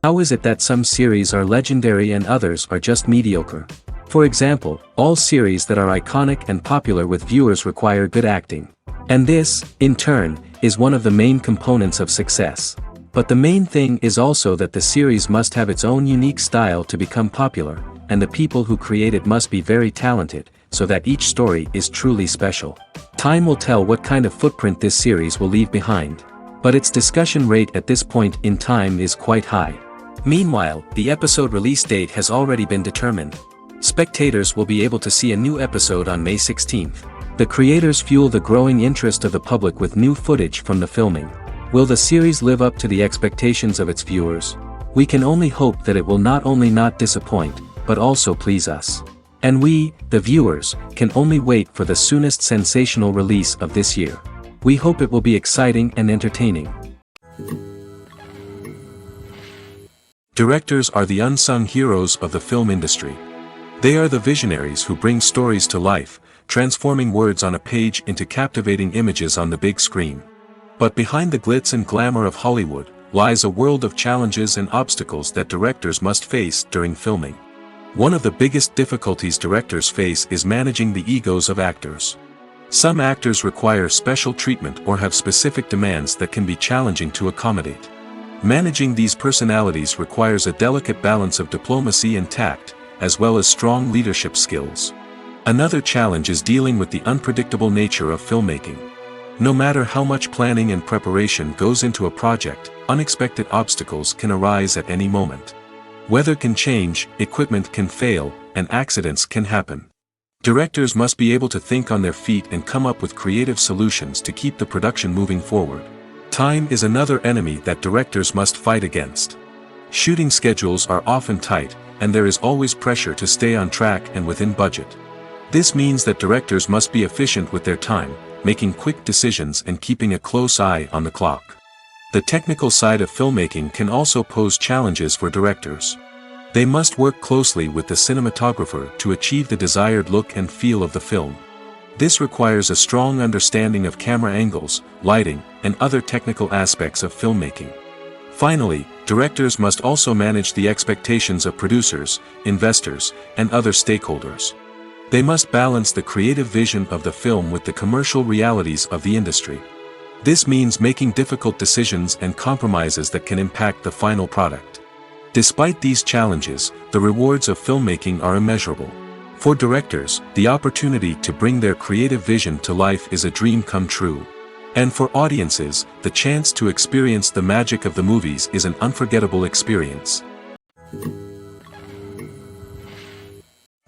How is it that some series are legendary and others are just mediocre? For example, all series that are iconic and popular with viewers require good acting. And this, in turn, is one of the main components of success. But the main thing is also that the series must have its own unique style to become popular, and the people who create it must be very talented, so that each story is truly special. Time will tell what kind of footprint this series will leave behind. But its discussion rate at this point in time is quite high. Meanwhile, the episode release date has already been determined. Spectators will be able to see a new episode on May 16th. The creators fuel the growing interest of the public with new footage from the filming. Will the series live up to the expectations of its viewers? We can only hope that it will not only not disappoint, but also please us. And we, the viewers, can only wait for the soonest sensational release of this year. We hope it will be exciting and entertaining. Directors are the unsung heroes of the film industry. They are the visionaries who bring stories to life, transforming words on a page into captivating images on the big screen. But behind the glitz and glamour of Hollywood, lies a world of challenges and obstacles that directors must face during filming. One of the biggest difficulties directors face is managing the egos of actors. Some actors require special treatment or have specific demands that can be challenging to accommodate. Managing these personalities requires a delicate balance of diplomacy and tact, as well as strong leadership skills. Another challenge is dealing with the unpredictable nature of filmmaking. No matter how much planning and preparation goes into a project, unexpected obstacles can arise at any moment. Weather can change, equipment can fail, and accidents can happen. Directors must be able to think on their feet and come up with creative solutions to keep the production moving forward. Time is another enemy that directors must fight against. Shooting schedules are often tight, and there is always pressure to stay on track and within budget. This means that directors must be efficient with their time, making quick decisions and keeping a close eye on the clock. The technical side of filmmaking can also pose challenges for directors. They must work closely with the cinematographer to achieve the desired look and feel of the film. This requires a strong understanding of camera angles, lighting, and other technical aspects of filmmaking. Finally, directors must also manage the expectations of producers, investors, and other stakeholders. They must balance the creative vision of the film with the commercial realities of the industry. This means making difficult decisions and compromises that can impact the final product. Despite these challenges, the rewards of filmmaking are immeasurable. For directors, the opportunity to bring their creative vision to life is a dream come true. And for audiences, the chance to experience the magic of the movies is an unforgettable experience.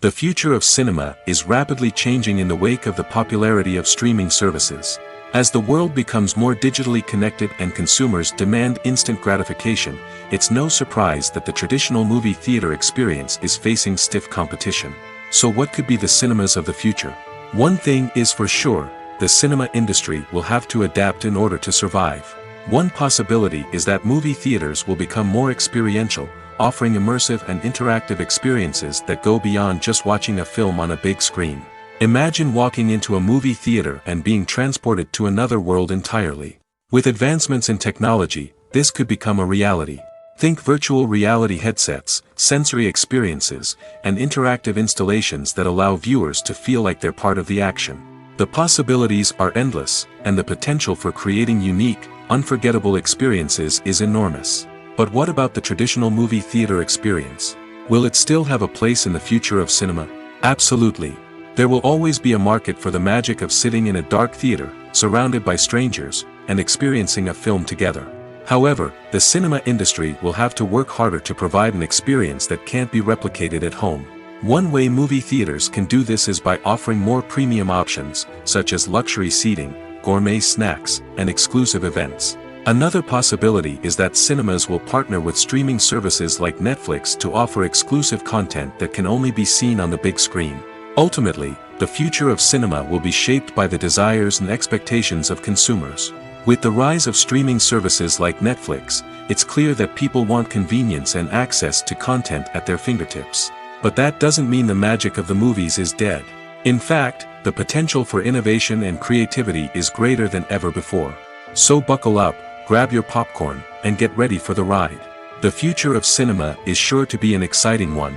The future of cinema is rapidly changing in the wake of the popularity of streaming services. As the world becomes more digitally connected and consumers demand instant gratification, it's no surprise that the traditional movie theater experience is facing stiff competition. So what could be the cinemas of the future? One thing is for sure, the cinema industry will have to adapt in order to survive. One possibility is that movie theaters will become more experiential, offering immersive and interactive experiences that go beyond just watching a film on a big screen. Imagine walking into a movie theater and being transported to another world entirely. With advancements in technology, this could become a reality. Think virtual reality headsets, sensory experiences, and interactive installations that allow viewers to feel like they're part of the action. The possibilities are endless, and the potential for creating unique, unforgettable experiences is enormous. But what about the traditional movie theater experience? Will it still have a place in the future of cinema? Absolutely. There will always be a market for the magic of sitting in a dark theater, surrounded by strangers, and experiencing a film together. However, the cinema industry will have to work harder to provide an experience that can't be replicated at home. One way movie theaters can do this is by offering more premium options, such as luxury seating, gourmet snacks, and exclusive events. Another possibility is that cinemas will partner with streaming services like Netflix to offer exclusive content that can only be seen on the big screen. Ultimately, the future of cinema will be shaped by the desires and expectations of consumers. With the rise of streaming services like Netflix, it's clear that people want convenience and access to content at their fingertips. But that doesn't mean the magic of the movies is dead. In fact, the potential for innovation and creativity is greater than ever before. So buckle up, grab your popcorn, and get ready for the ride. The future of cinema is sure to be an exciting one.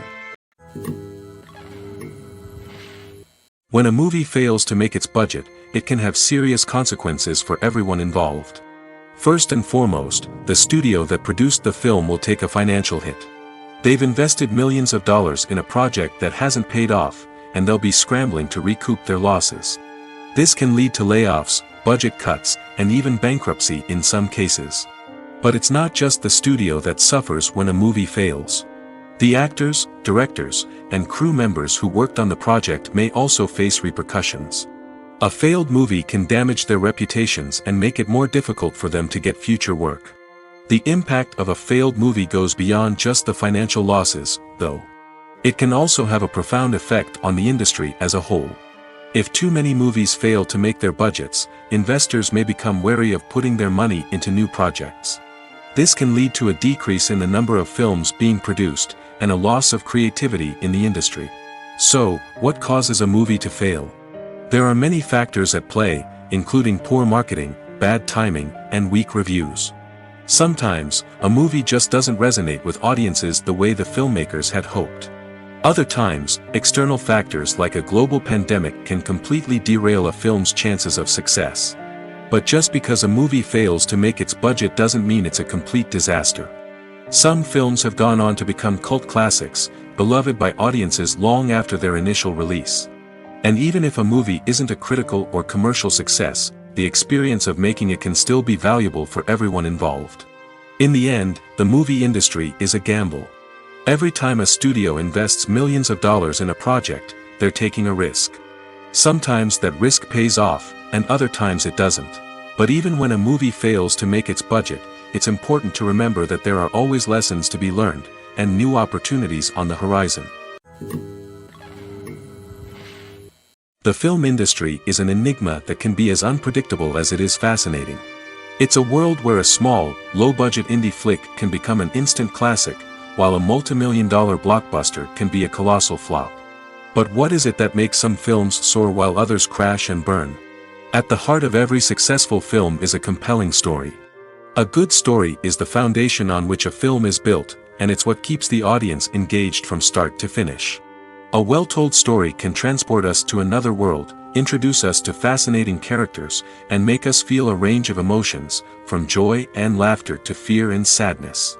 When a movie fails to make its budget, it can have serious consequences for everyone involved. First and foremost, the studio that produced the film will take a financial hit. They've invested millions of dollars in a project that hasn't paid off, and they'll be scrambling to recoup their losses. This can lead to layoffs, budget cuts, and even bankruptcy in some cases. But it's not just the studio that suffers when a movie fails. The actors, directors, and crew members who worked on the project may also face repercussions. A failed movie can damage their reputations and make it more difficult for them to get future work. The impact of a failed movie goes beyond just the financial losses, though. It can also have a profound effect on the industry as a whole. If too many movies fail to make their budgets, investors may become wary of putting their money into new projects. This can lead to a decrease in the number of films being produced, and a loss of creativity in the industry. So, what causes a movie to fail? There are many factors at play, including poor marketing, bad timing, and weak reviews. Sometimes, a movie just doesn't resonate with audiences the way the filmmakers had hoped. Other times, external factors like a global pandemic can completely derail a film's chances of success. But just because a movie fails to make its budget doesn't mean it's a complete disaster. Some films have gone on to become cult classics, beloved by audiences long after their initial release. And even if a movie isn't a critical or commercial success, the experience of making it can still be valuable for everyone involved. In the end, the movie industry is a gamble. Every time a studio invests millions of dollars in a project, they're taking a risk. Sometimes that risk pays off, and other times it doesn't. But even when a movie fails to make its budget, it's important to remember that there are always lessons to be learned, and new opportunities on the horizon. The film industry is an enigma that can be as unpredictable as it is fascinating. It's a world where a small, low-budget indie flick can become an instant classic, while a multi-million-dollar blockbuster can be a colossal flop. But what is it that makes some films soar while others crash and burn? At the heart of every successful film is a compelling story. A good story is the foundation on which a film is built, and it's what keeps the audience engaged from start to finish. A well-told story can transport us to another world, introduce us to fascinating characters, and make us feel a range of emotions, from joy and laughter to fear and sadness.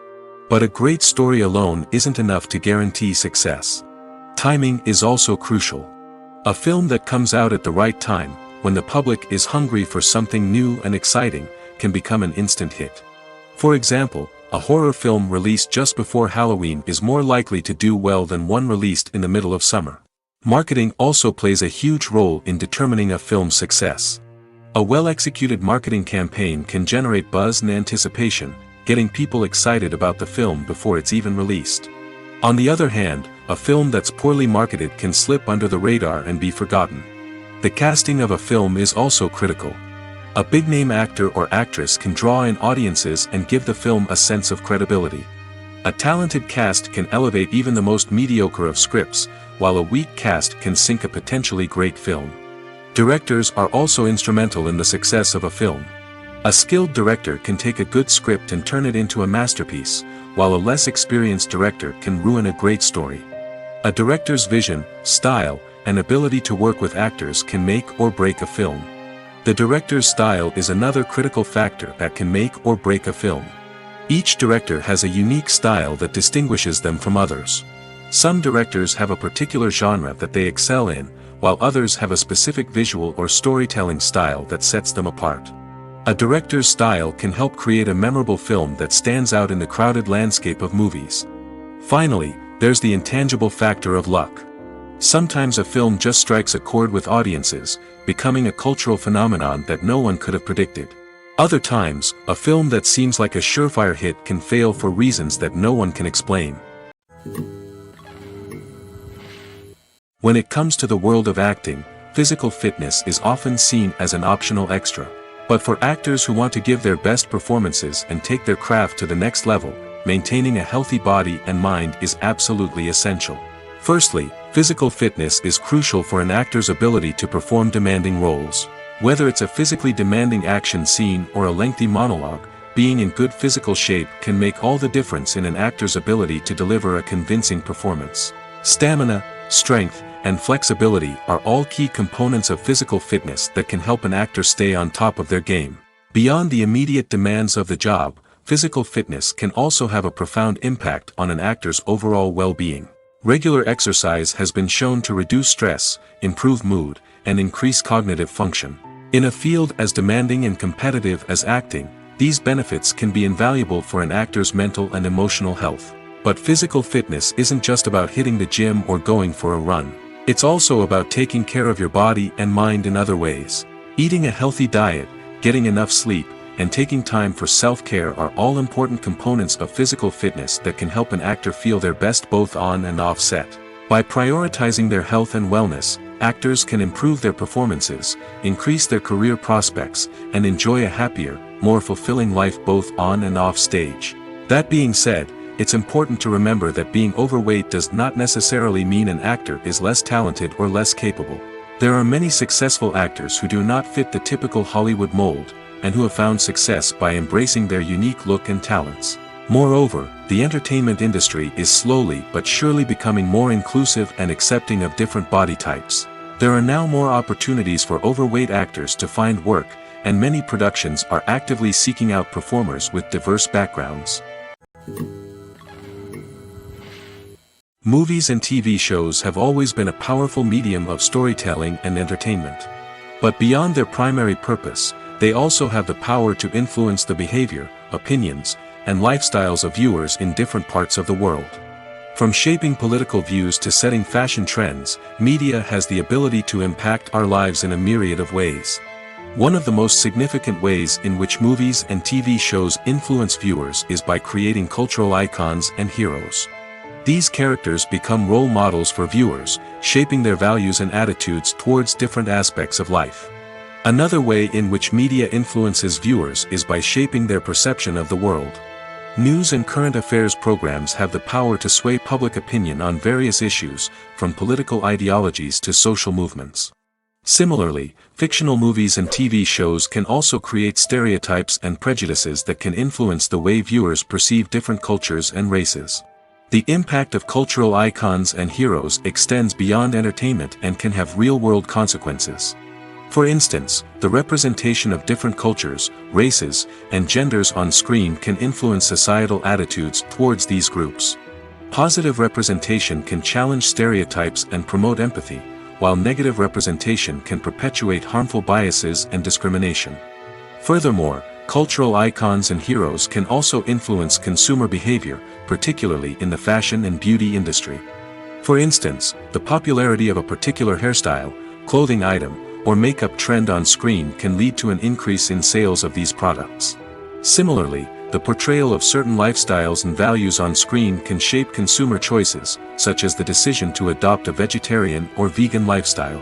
But a great story alone isn't enough to guarantee success. Timing is also crucial. A film that comes out at the right time, when the public is hungry for something new and exciting, can become an instant hit. For example, a horror film released just before Halloween is more likely to do well than one released in the middle of summer. Marketing also plays a huge role in determining a film's success. A well-executed marketing campaign can generate buzz and anticipation, getting people excited about the film before it's even released. On the other hand, a film that's poorly marketed can slip under the radar and be forgotten. The casting of a film is also critical. A big-name actor or actress can draw in audiences and give the film a sense of credibility. A talented cast can elevate even the most mediocre of scripts, while a weak cast can sink a potentially great film. Directors are also instrumental in the success of a film. A skilled director can take a good script and turn it into a masterpiece, while a less experienced director can ruin a great story. A director's vision, style, and ability to work with actors can make or break a film. The director's style is another critical factor that can make or break a film. Each director has a unique style that distinguishes them from others. Some directors have a particular genre that they excel in, while others have a specific visual or storytelling style that sets them apart. A director's style can help create a memorable film that stands out in the crowded landscape of movies. Finally, there's the intangible factor of luck. Sometimes a film just strikes a chord with audiences, becoming a cultural phenomenon that no one could have predicted. Other times, a film that seems like a surefire hit can fail for reasons that no one can explain. When it comes to the world of acting, physical fitness is often seen as an optional extra. But for actors who want to give their best performances and take their craft to the next level, maintaining a healthy body and mind is absolutely essential. Firstly, physical fitness is crucial for an actor's ability to perform demanding roles. Whether it's a physically demanding action scene or a lengthy monologue, being in good physical shape can make all the difference in an actor's ability to deliver a convincing performance. Stamina, strength, and flexibility are all key components of physical fitness that can help an actor stay on top of their game. Beyond the immediate demands of the job, physical fitness can also have a profound impact on an actor's overall well-being. Regular exercise has been shown to reduce stress, improve mood, and increase cognitive function. In a field as demanding and competitive as acting, these benefits can be invaluable for an actor's mental and emotional health. But physical fitness isn't just about hitting the gym or going for a run. It's also about taking care of your body and mind in other ways. Eating a healthy diet, getting enough sleep, and taking time for self-care are all important components of physical fitness that can help an actor feel their best both on and off set. By prioritizing their health and wellness, actors can improve their performances, increase their career prospects, and enjoy a happier, more fulfilling life both on and off stage. That being said, it's important to remember that being overweight does not necessarily mean an actor is less talented or less capable. There are many successful actors who do not fit the typical Hollywood mold, and who have found success by embracing their unique look and talents. Moreover, the entertainment industry is slowly but surely becoming more inclusive and accepting of different body types. There are now more opportunities for overweight actors to find work, and many productions are actively seeking out performers with diverse backgrounds. Movies and TV shows have always been a powerful medium of storytelling and entertainment. But beyond their primary purpose, they also have the power to influence the behavior, opinions, and lifestyles of viewers in different parts of the world. From shaping political views to setting fashion trends, media has the ability to impact our lives in a myriad of ways. One of the most significant ways in which movies and TV shows influence viewers is by creating cultural icons and heroes. These characters become role models for viewers, shaping their values and attitudes towards different aspects of life. Another way in which media influences viewers is by shaping their perception of the world. News and current affairs programs have the power to sway public opinion on various issues, from political ideologies to social movements. Similarly, fictional movies and TV shows can also create stereotypes and prejudices that can influence the way viewers perceive different cultures and races. The impact of cultural icons and heroes extends beyond entertainment and can have real-world consequences. For instance, the representation of different cultures, races, and genders on screen can influence societal attitudes towards these groups. Positive representation can challenge stereotypes and promote empathy, while negative representation can perpetuate harmful biases and discrimination. Furthermore, cultural icons and heroes can also influence consumer behavior, particularly in the fashion and beauty industry. For instance, the popularity of a particular hairstyle, clothing item, or makeup trend on screen can lead to an increase in sales of these products. Similarly, the portrayal of certain lifestyles and values on screen can shape consumer choices, such as the decision to adopt a vegetarian or vegan lifestyle.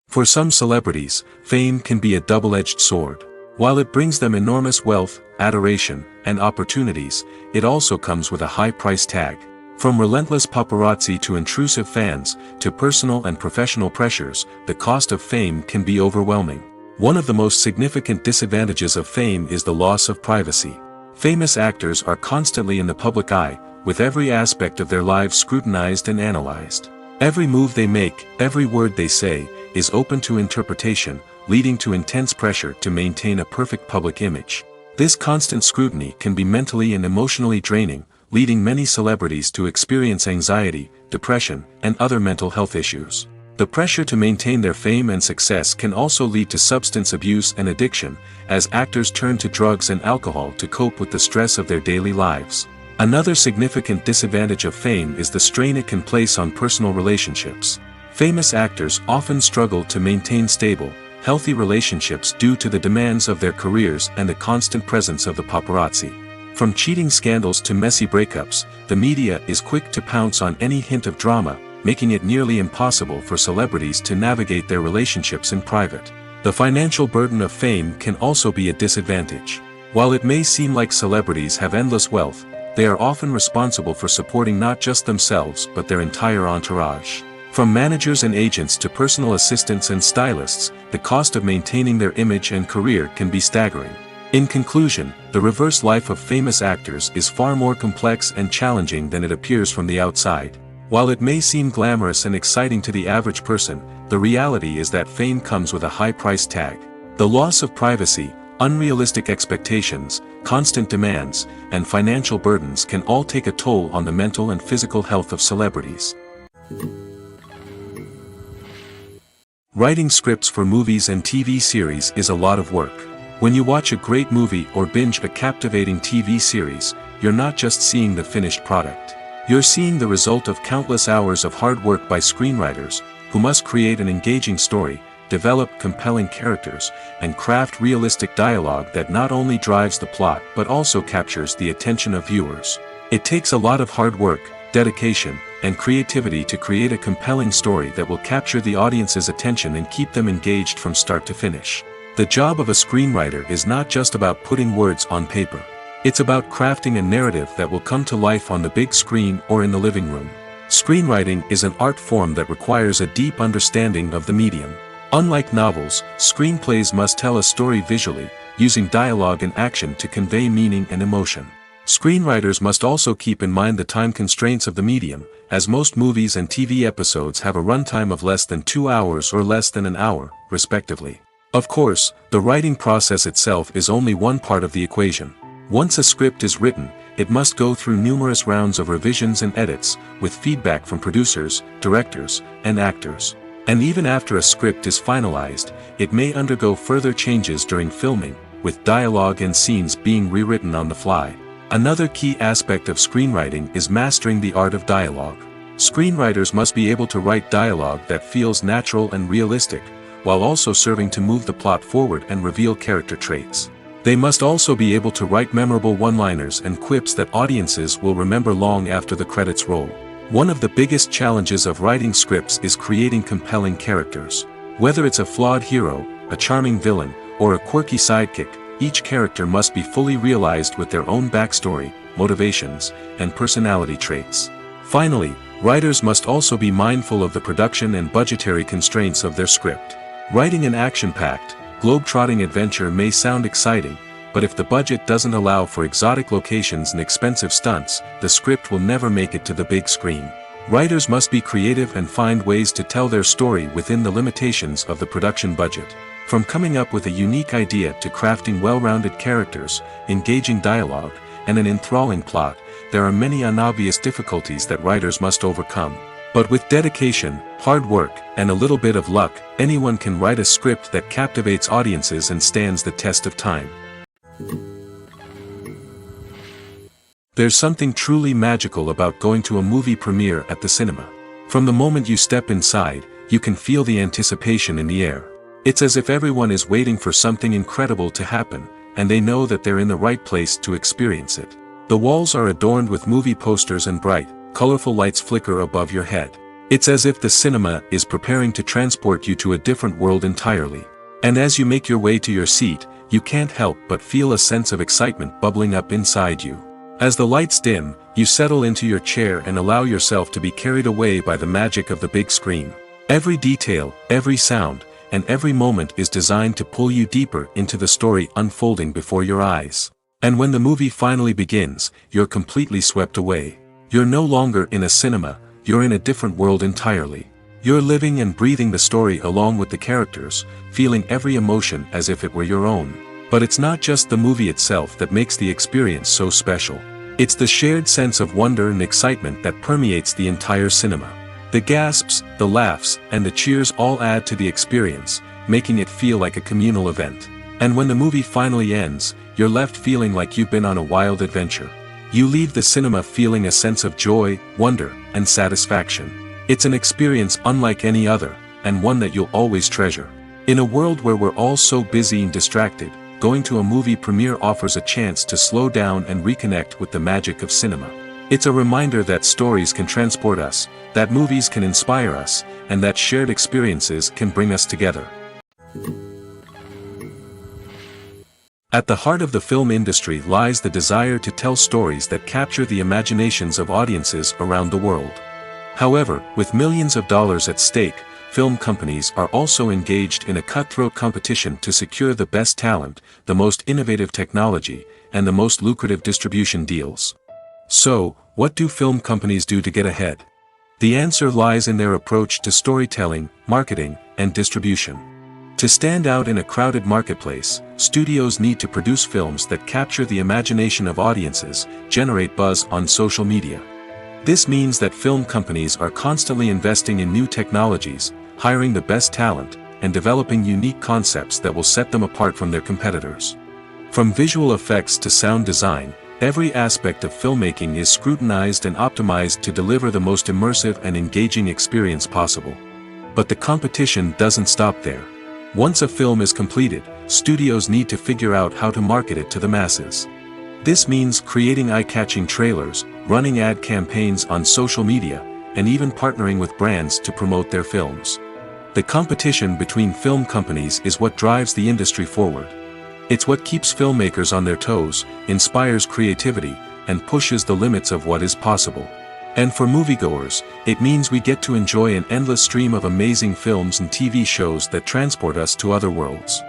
For some celebrities, fame can be a double-edged sword. While it brings them enormous wealth, adoration, and opportunities, it also comes with a high price tag. From relentless paparazzi to intrusive fans, to personal and professional pressures, the cost of fame can be overwhelming. One of the most significant disadvantages of fame is the loss of privacy. Famous actors are constantly in the public eye, with every aspect of their lives scrutinized and analyzed. Every move they make, every word they say, is open to interpretation, leading to intense pressure to maintain a perfect public image. This constant scrutiny can be mentally and emotionally draining, leading many celebrities to experience anxiety, depression, and other mental health issues. The pressure to maintain their fame and success can also lead to substance abuse and addiction, as actors turn to drugs and alcohol to cope with the stress of their daily lives. Another significant disadvantage of fame is the strain it can place on personal relationships. Famous actors often struggle to maintain stable, healthy relationships due to the demands of their careers and the constant presence of the paparazzi. From cheating scandals to messy breakups, the media is quick to pounce on any hint of drama, making it nearly impossible for celebrities to navigate their relationships in private. The financial burden of fame can also be a disadvantage. While it may seem like celebrities have endless wealth, they are often responsible for supporting not just themselves but their entire entourage. From managers and agents to personal assistants and stylists, the cost of maintaining their image and career can be staggering. In conclusion, the reverse life of famous actors is far more complex and challenging than it appears from the outside. While it may seem glamorous and exciting to the average person, the reality is that fame comes with a high price tag. The loss of privacy, unrealistic expectations, constant demands, and financial burdens can all take a toll on the mental and physical health of celebrities. Writing scripts for movies and TV series is a lot of work. When you watch a great movie or binge a captivating TV series, you're not just seeing the finished product. You're seeing the result of countless hours of hard work by screenwriters, who must create an engaging story, develop compelling characters, and craft realistic dialogue that not only drives the plot but also captures the attention of viewers. It takes a lot of hard work, dedication, and creativity to create a compelling story that will capture the audience's attention and keep them engaged from start to finish. The job of a screenwriter is not just about putting words on paper. It's about crafting a narrative that will come to life on the big screen or in the living room. Screenwriting is an art form that requires a deep understanding of the medium. Unlike novels, screenplays must tell a story visually, using dialogue and action to convey meaning and emotion. Screenwriters must also keep in mind the time constraints of the medium, as most movies and TV episodes have a runtime of less than 2 hours or less than an hour, respectively. Of course, the writing process itself is only one part of the equation. Once a script is written, it must go through numerous rounds of revisions and edits, with feedback from producers, directors, and actors. And even after a script is finalized, it may undergo further changes during filming, with dialogue and scenes being rewritten on the fly. Another key aspect of screenwriting is mastering the art of dialogue. Screenwriters must be able to write dialogue that feels natural and realistic, while also serving to move the plot forward and reveal character traits. They must also be able to write memorable one-liners and quips that audiences will remember long after the credits roll. One of the biggest challenges of writing scripts is creating compelling characters. Whether it's a flawed hero, a charming villain, or a quirky sidekick, each character must be fully realized with their own backstory, motivations, and personality traits. Finally, writers must also be mindful of the production and budgetary constraints of their script. Writing an action-packed, globe-trotting adventure may sound exciting, but if the budget doesn't allow for exotic locations and expensive stunts, the script will never make it to the big screen. Writers must be creative and find ways to tell their story within the limitations of the production budget. From coming up with a unique idea to crafting well-rounded characters, engaging dialogue, and an enthralling plot, there are many unobvious difficulties that writers must overcome. But with dedication, hard work, and a little bit of luck, anyone can write a script that captivates audiences and stands the test of time. There's something truly magical about going to a movie premiere at the cinema. From the moment you step inside, you can feel the anticipation in the air. It's as if everyone is waiting for something incredible to happen, and they know that they're in the right place to experience it. The walls are adorned with movie posters and bright, colorful lights flicker above your head. It's as if the cinema is preparing to transport you to a different world entirely. And as you make your way to your seat, you can't help but feel a sense of excitement bubbling up inside you. As the lights dim, you settle into your chair and allow yourself to be carried away by the magic of the big screen. Every detail, every sound, and every moment is designed to pull you deeper into the story unfolding before your eyes. And when the movie finally begins, you're completely swept away. You're no longer in a cinema, you're in a different world entirely. You're living and breathing the story along with the characters, feeling every emotion as if it were your own. But it's not just the movie itself that makes the experience so special. It's the shared sense of wonder and excitement that permeates the entire cinema. The gasps, the laughs, and the cheers all add to the experience, making it feel like a communal event. And when the movie finally ends, you're left feeling like you've been on a wild adventure. You leave the cinema feeling a sense of joy, wonder, and satisfaction. It's an experience unlike any other, and one that you'll always treasure. In a world where we're all so busy and distracted, going to a movie premiere offers a chance to slow down and reconnect with the magic of cinema. It's a reminder that stories can transport us, that movies can inspire us, and that shared experiences can bring us together. At the heart of the film industry lies the desire to tell stories that capture the imaginations of audiences around the world. However, with millions of dollars at stake, film companies are also engaged in a cutthroat competition to secure the best talent, the most innovative technology, and the most lucrative distribution deals. So, what do film companies do to get ahead? The answer lies in their approach to storytelling, marketing, and distribution. To stand out in a crowded marketplace, studios need to produce films that capture the imagination of audiences, generate buzz on social media. This means that film companies are constantly investing in new technologies, hiring the best talent, and developing unique concepts that will set them apart from their competitors. From visual effects to sound design, every aspect of filmmaking is scrutinized and optimized to deliver the most immersive and engaging experience possible. But the competition doesn't stop there. Once a film is completed, studios need to figure out how to market it to the masses. This means creating eye-catching trailers, running ad campaigns on social media, and even partnering with brands to promote their films. The competition between film companies is what drives the industry forward. It's what keeps filmmakers on their toes, inspires creativity, and pushes the limits of what is possible. And for moviegoers, it means we get to enjoy an endless stream of amazing films and TV shows that transport us to other worlds.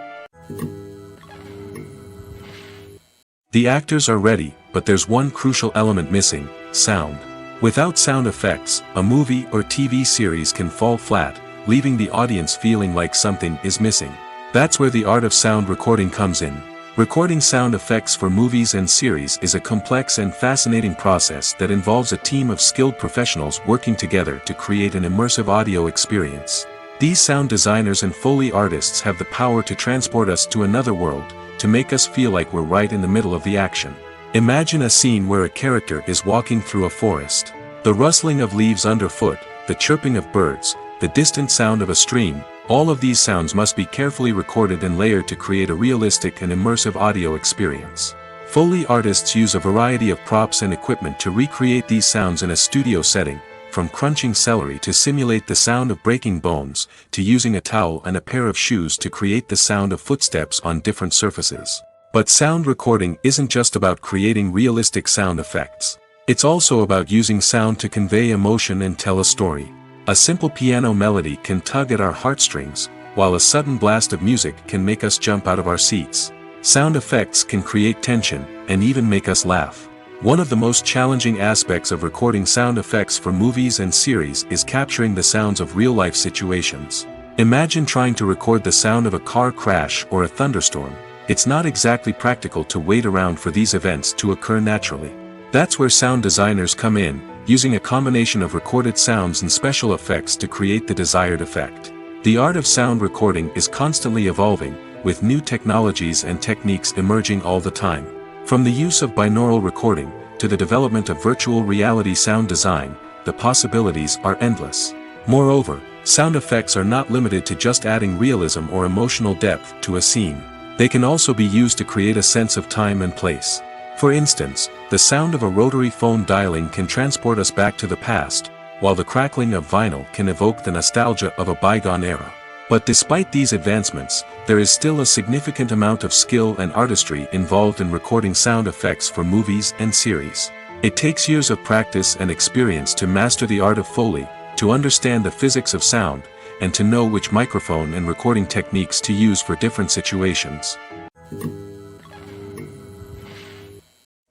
The actors are ready, but there's one crucial element missing: sound. Without sound effects, a movie or TV series can fall flat, leaving the audience feeling like something is missing. That's where the art of sound recording comes in. Recording sound effects for movies and series is a complex and fascinating process that involves a team of skilled professionals working together to create an immersive audio experience. These sound designers and Foley artists have the power to transport us to another world, to make us feel like we're right in the middle of the action. Imagine a scene where a character is walking through a forest. The rustling of leaves underfoot, the chirping of birds, the distant sound of a stream, all of these sounds must be carefully recorded and layered to create a realistic and immersive audio experience. Foley artists use a variety of props and equipment to recreate these sounds in a studio setting, from crunching celery to simulate the sound of breaking bones, to using a towel and a pair of shoes to create the sound of footsteps on different surfaces. But sound recording isn't just about creating realistic sound effects. It's also about using sound to convey emotion and tell a story. A simple piano melody can tug at our heartstrings, while a sudden blast of music can make us jump out of our seats. Sound effects can create tension, and even make us laugh. One of the most challenging aspects of recording sound effects for movies and series is capturing the sounds of real-life situations. Imagine trying to record the sound of a car crash or a thunderstorm. It's not exactly practical to wait around for these events to occur naturally. That's where sound designers come in, using a combination of recorded sounds and special effects to create the desired effect. The art of sound recording is constantly evolving, with new technologies and techniques emerging all the time. From the use of binaural recording, to the development of virtual reality sound design, the possibilities are endless. Moreover, sound effects are not limited to just adding realism or emotional depth to a scene. They can also be used to create a sense of time and place. For instance, the sound of a rotary phone dialing can transport us back to the past, while the crackling of vinyl can evoke the nostalgia of a bygone era. But despite these advancements, there is still a significant amount of skill and artistry involved in recording sound effects for movies and series. It takes years of practice and experience to master the art of Foley, to understand the physics of sound, and to know which microphone and recording techniques to use for different situations.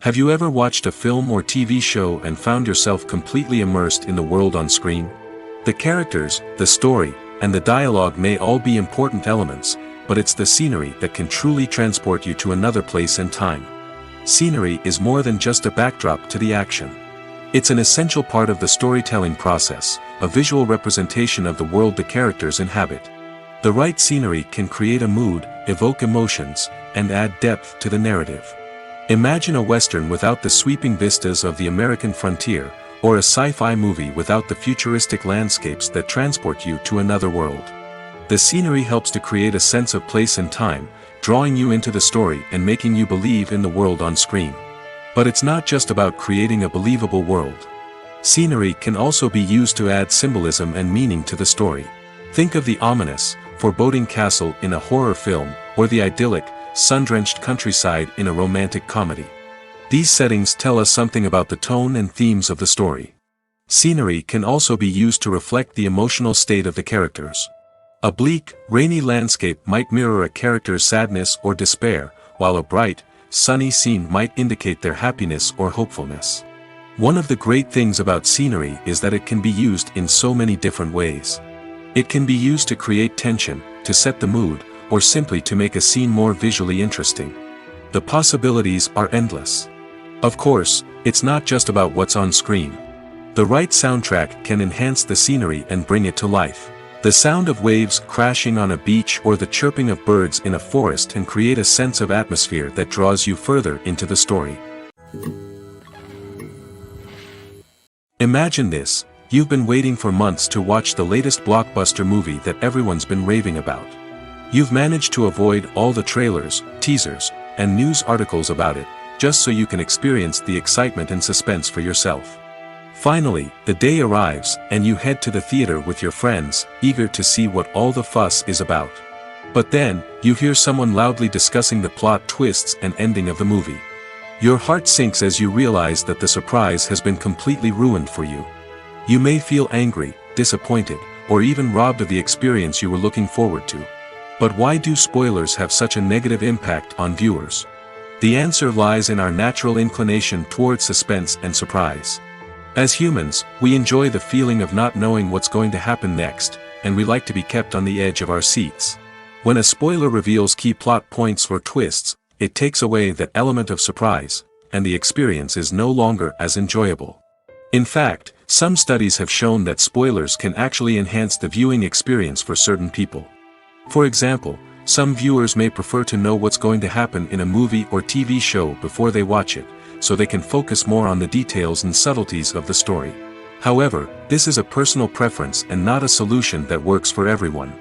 Have you ever watched a film or TV show and found yourself completely immersed in the world on screen? The characters, the story, and the dialogue may all be important elements, but it's the scenery that can truly transport you to another place and time. Scenery is more than just a backdrop to the action. It's an essential part of the storytelling process, a visual representation of the world the characters inhabit. The right scenery can create a mood, evoke emotions, and add depth to the narrative. Imagine a Western without the sweeping vistas of the American frontier, or a sci-fi movie without the futuristic landscapes that transport you to another world. The scenery helps to create a sense of place and time, drawing you into the story and making you believe in the world on screen. But it's not just about creating a believable world. Scenery can also be used to add symbolism and meaning to the story. Think of the ominous, foreboding castle in a horror film, or the idyllic, sun-drenched countryside in a romantic comedy. These settings tell us something about the tone and themes of the story. Scenery can also be used to reflect the emotional state of the characters. A bleak, rainy landscape might mirror a character's sadness or despair, while a bright, sunny scene might indicate their happiness or hopefulness. One of the great things about scenery is that it can be used in so many different ways. It can be used to create tension, to set the mood, or simply to make a scene more visually interesting. The possibilities are endless. Of course, it's not just about what's on screen. The right soundtrack can enhance the scenery and bring it to life. The sound of waves crashing on a beach or the chirping of birds in a forest can create a sense of atmosphere that draws you further into the story. Imagine this: you've been waiting for months to watch the latest blockbuster movie that everyone's been raving about. You've managed to avoid all the trailers, teasers, and news articles about it, just so you can experience the excitement and suspense for yourself. Finally, the day arrives, and you head to the theater with your friends, eager to see what all the fuss is about. But then, you hear someone loudly discussing the plot twists and ending of the movie. Your heart sinks as you realize that the surprise has been completely ruined for you. You may feel angry, disappointed, or even robbed of the experience you were looking forward to. But why do spoilers have such a negative impact on viewers? The answer lies in our natural inclination towards suspense and surprise. As humans, we enjoy the feeling of not knowing what's going to happen next, and we like to be kept on the edge of our seats. When a spoiler reveals key plot points or twists, it takes away that element of surprise, and the experience is no longer as enjoyable. In fact, some studies have shown that spoilers can actually enhance the viewing experience for certain people. For example, some viewers may prefer to know what's going to happen in a movie or TV show before they watch it, so they can focus more on the details and subtleties of the story. However, this is a personal preference and not a solution that works for everyone.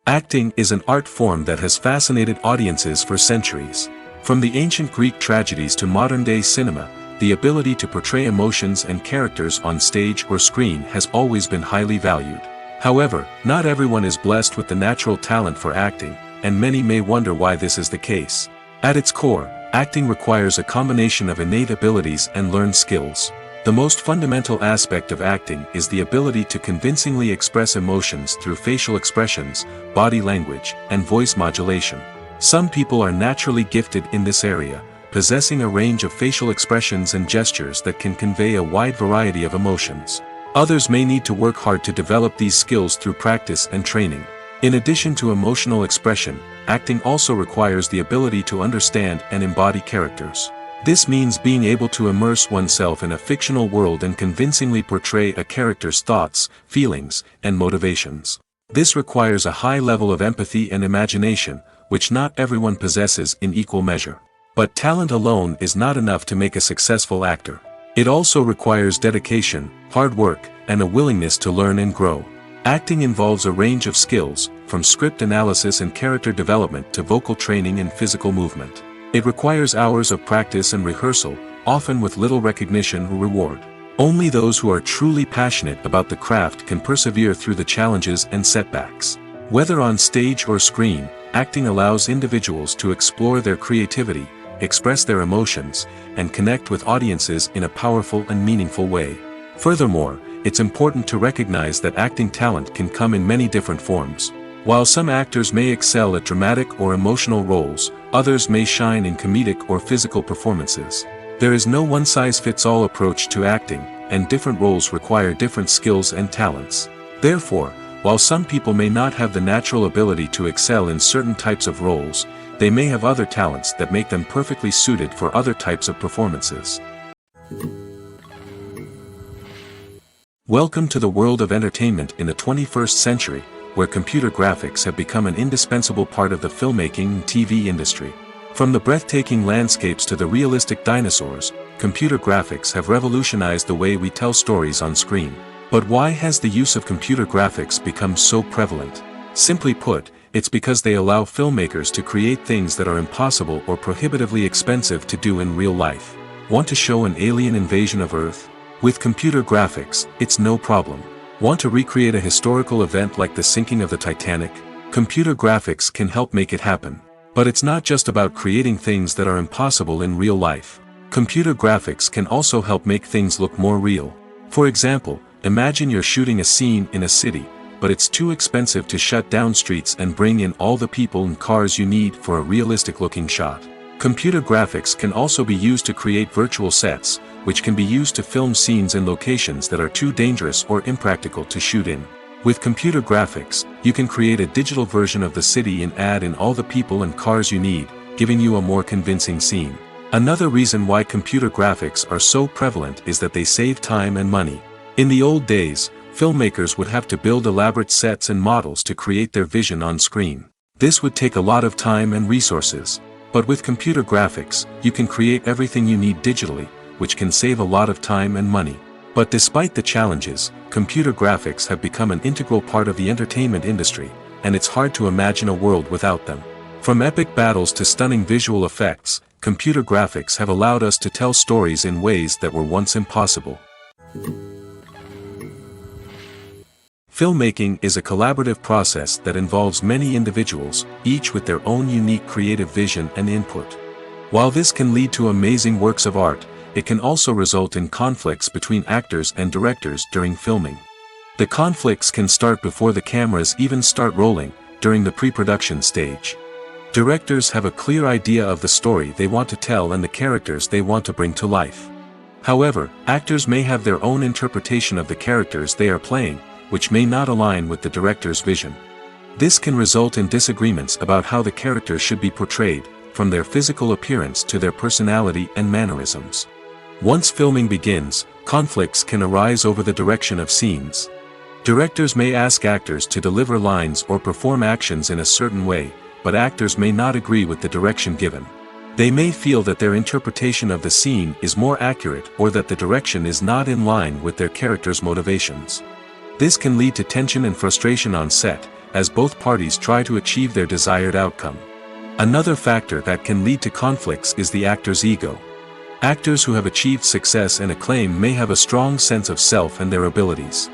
Acting is an art form that has fascinated audiences for centuries. From the ancient Greek tragedies to modern-day cinema, the ability to portray emotions and characters on stage or screen has always been highly valued. However, not everyone is blessed with the natural talent for acting, and many may wonder why this is the case. At its core, acting requires a combination of innate abilities and learned skills. The most fundamental aspect of acting is the ability to convincingly express emotions through facial expressions, body language, and voice modulation. Some people are naturally gifted in this area, possessing a range of facial expressions and gestures that can convey a wide variety of emotions. Others may need to work hard to develop these skills through practice and training. In addition to emotional expression, acting also requires the ability to understand and embody characters. This means being able to immerse oneself in a fictional world and convincingly portray a character's thoughts, feelings, and motivations. This requires a high level of empathy and imagination, which not everyone possesses in equal measure. But talent alone is not enough to make a successful actor. It also requires dedication, hard work, and a willingness to learn and grow. Acting involves a range of skills, from script analysis and character development to vocal training and physical movement. It requires hours of practice and rehearsal, often with little recognition or reward. Only those who are truly passionate about the craft can persevere through the challenges and setbacks. Whether on stage or screen, acting allows individuals to explore their creativity, express their emotions, and connect with audiences in a powerful and meaningful way. Furthermore, it's important to recognize that acting talent can come in many different forms. While some actors may excel at dramatic or emotional roles, others may shine in comedic or physical performances. There is no one-size-fits-all approach to acting, and different roles require different skills and talents. Therefore, while some people may not have the natural ability to excel in certain types of roles, they may have other talents that make them perfectly suited for other types of performances. Welcome to the world of entertainment in the 21st century, where computer graphics have become an indispensable part of the filmmaking and TV industry. From the breathtaking landscapes to the realistic dinosaurs, computer graphics have revolutionized the way we tell stories on screen. But why has the use of computer graphics become so prevalent? Simply put, it's because they allow filmmakers to create things that are impossible or prohibitively expensive to do in real life. Want to show an alien invasion of Earth? With computer graphics, it's no problem. Want to recreate a historical event like the sinking of the Titanic? Computer graphics can help make it happen. But it's not just about creating things that are impossible in real life. Computer graphics can also help make things look more real. For example, imagine you're shooting a scene in a city, but it's too expensive to shut down streets and bring in all the people and cars you need for a realistic-looking shot. Computer graphics can also be used to create virtual sets, which can be used to film scenes in locations that are too dangerous or impractical to shoot in. With computer graphics, you can create a digital version of the city and add in all the people and cars you need, giving you a more convincing scene. Another reason why computer graphics are so prevalent is that they save time and money. In the old days, filmmakers would have to build elaborate sets and models to create their vision on screen. This would take a lot of time and resources. But with computer graphics, you can create everything you need digitally, which can save a lot of time and money. But despite the challenges, computer graphics have become an integral part of the entertainment industry, and it's hard to imagine a world without them. From epic battles to stunning visual effects, computer graphics have allowed us to tell stories in ways that were once impossible. Filmmaking is a collaborative process that involves many individuals, each with their own unique creative vision and input. While this can lead to amazing works of art, it can also result in conflicts between actors and directors during filming. The conflicts can start before the cameras even start rolling, during the pre-production stage. Directors have a clear idea of the story they want to tell and the characters they want to bring to life. However, actors may have their own interpretation of the characters they are playing, which may not align with the director's vision. This can result in disagreements about how the characters should be portrayed, from their physical appearance to their personality and mannerisms. Once filming begins, conflicts can arise over the direction of scenes. Directors may ask actors to deliver lines or perform actions in a certain way, but actors may not agree with the direction given. They may feel that their interpretation of the scene is more accurate or that the direction is not in line with their character's motivations. This can lead to tension and frustration on set, as both parties try to achieve their desired outcome. Another factor that can lead to conflicts is the actor's ego. Actors who have achieved success and acclaim may have a strong sense of self and their abilities.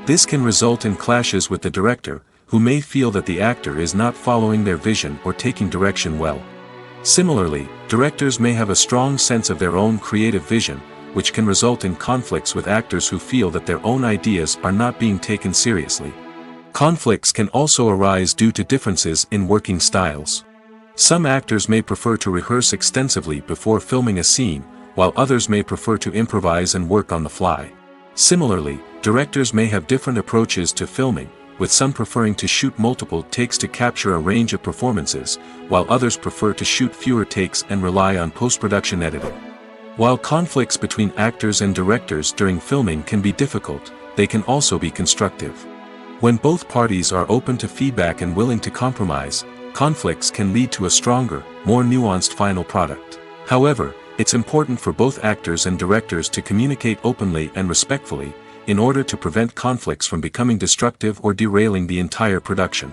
This can result in clashes with the director, who may feel that the actor is not following their vision or taking direction well. Similarly, directors may have a strong sense of their own creative vision, which can result in conflicts with actors who feel that their own ideas are not being taken seriously. Conflicts can also arise due to differences in working styles. Some actors may prefer to rehearse extensively before filming a scene, while others may prefer to improvise and work on the fly. Similarly, directors may have different approaches to filming, with some preferring to shoot multiple takes to capture a range of performances, while others prefer to shoot fewer takes and rely on post-production editing. While conflicts between actors and directors during filming can be difficult, they can also be constructive. When both parties are open to feedback and willing to compromise, conflicts can lead to a stronger, more nuanced final product. However, it's important for both actors and directors to communicate openly and respectfully, in order to prevent conflicts from becoming destructive or derailing the entire production.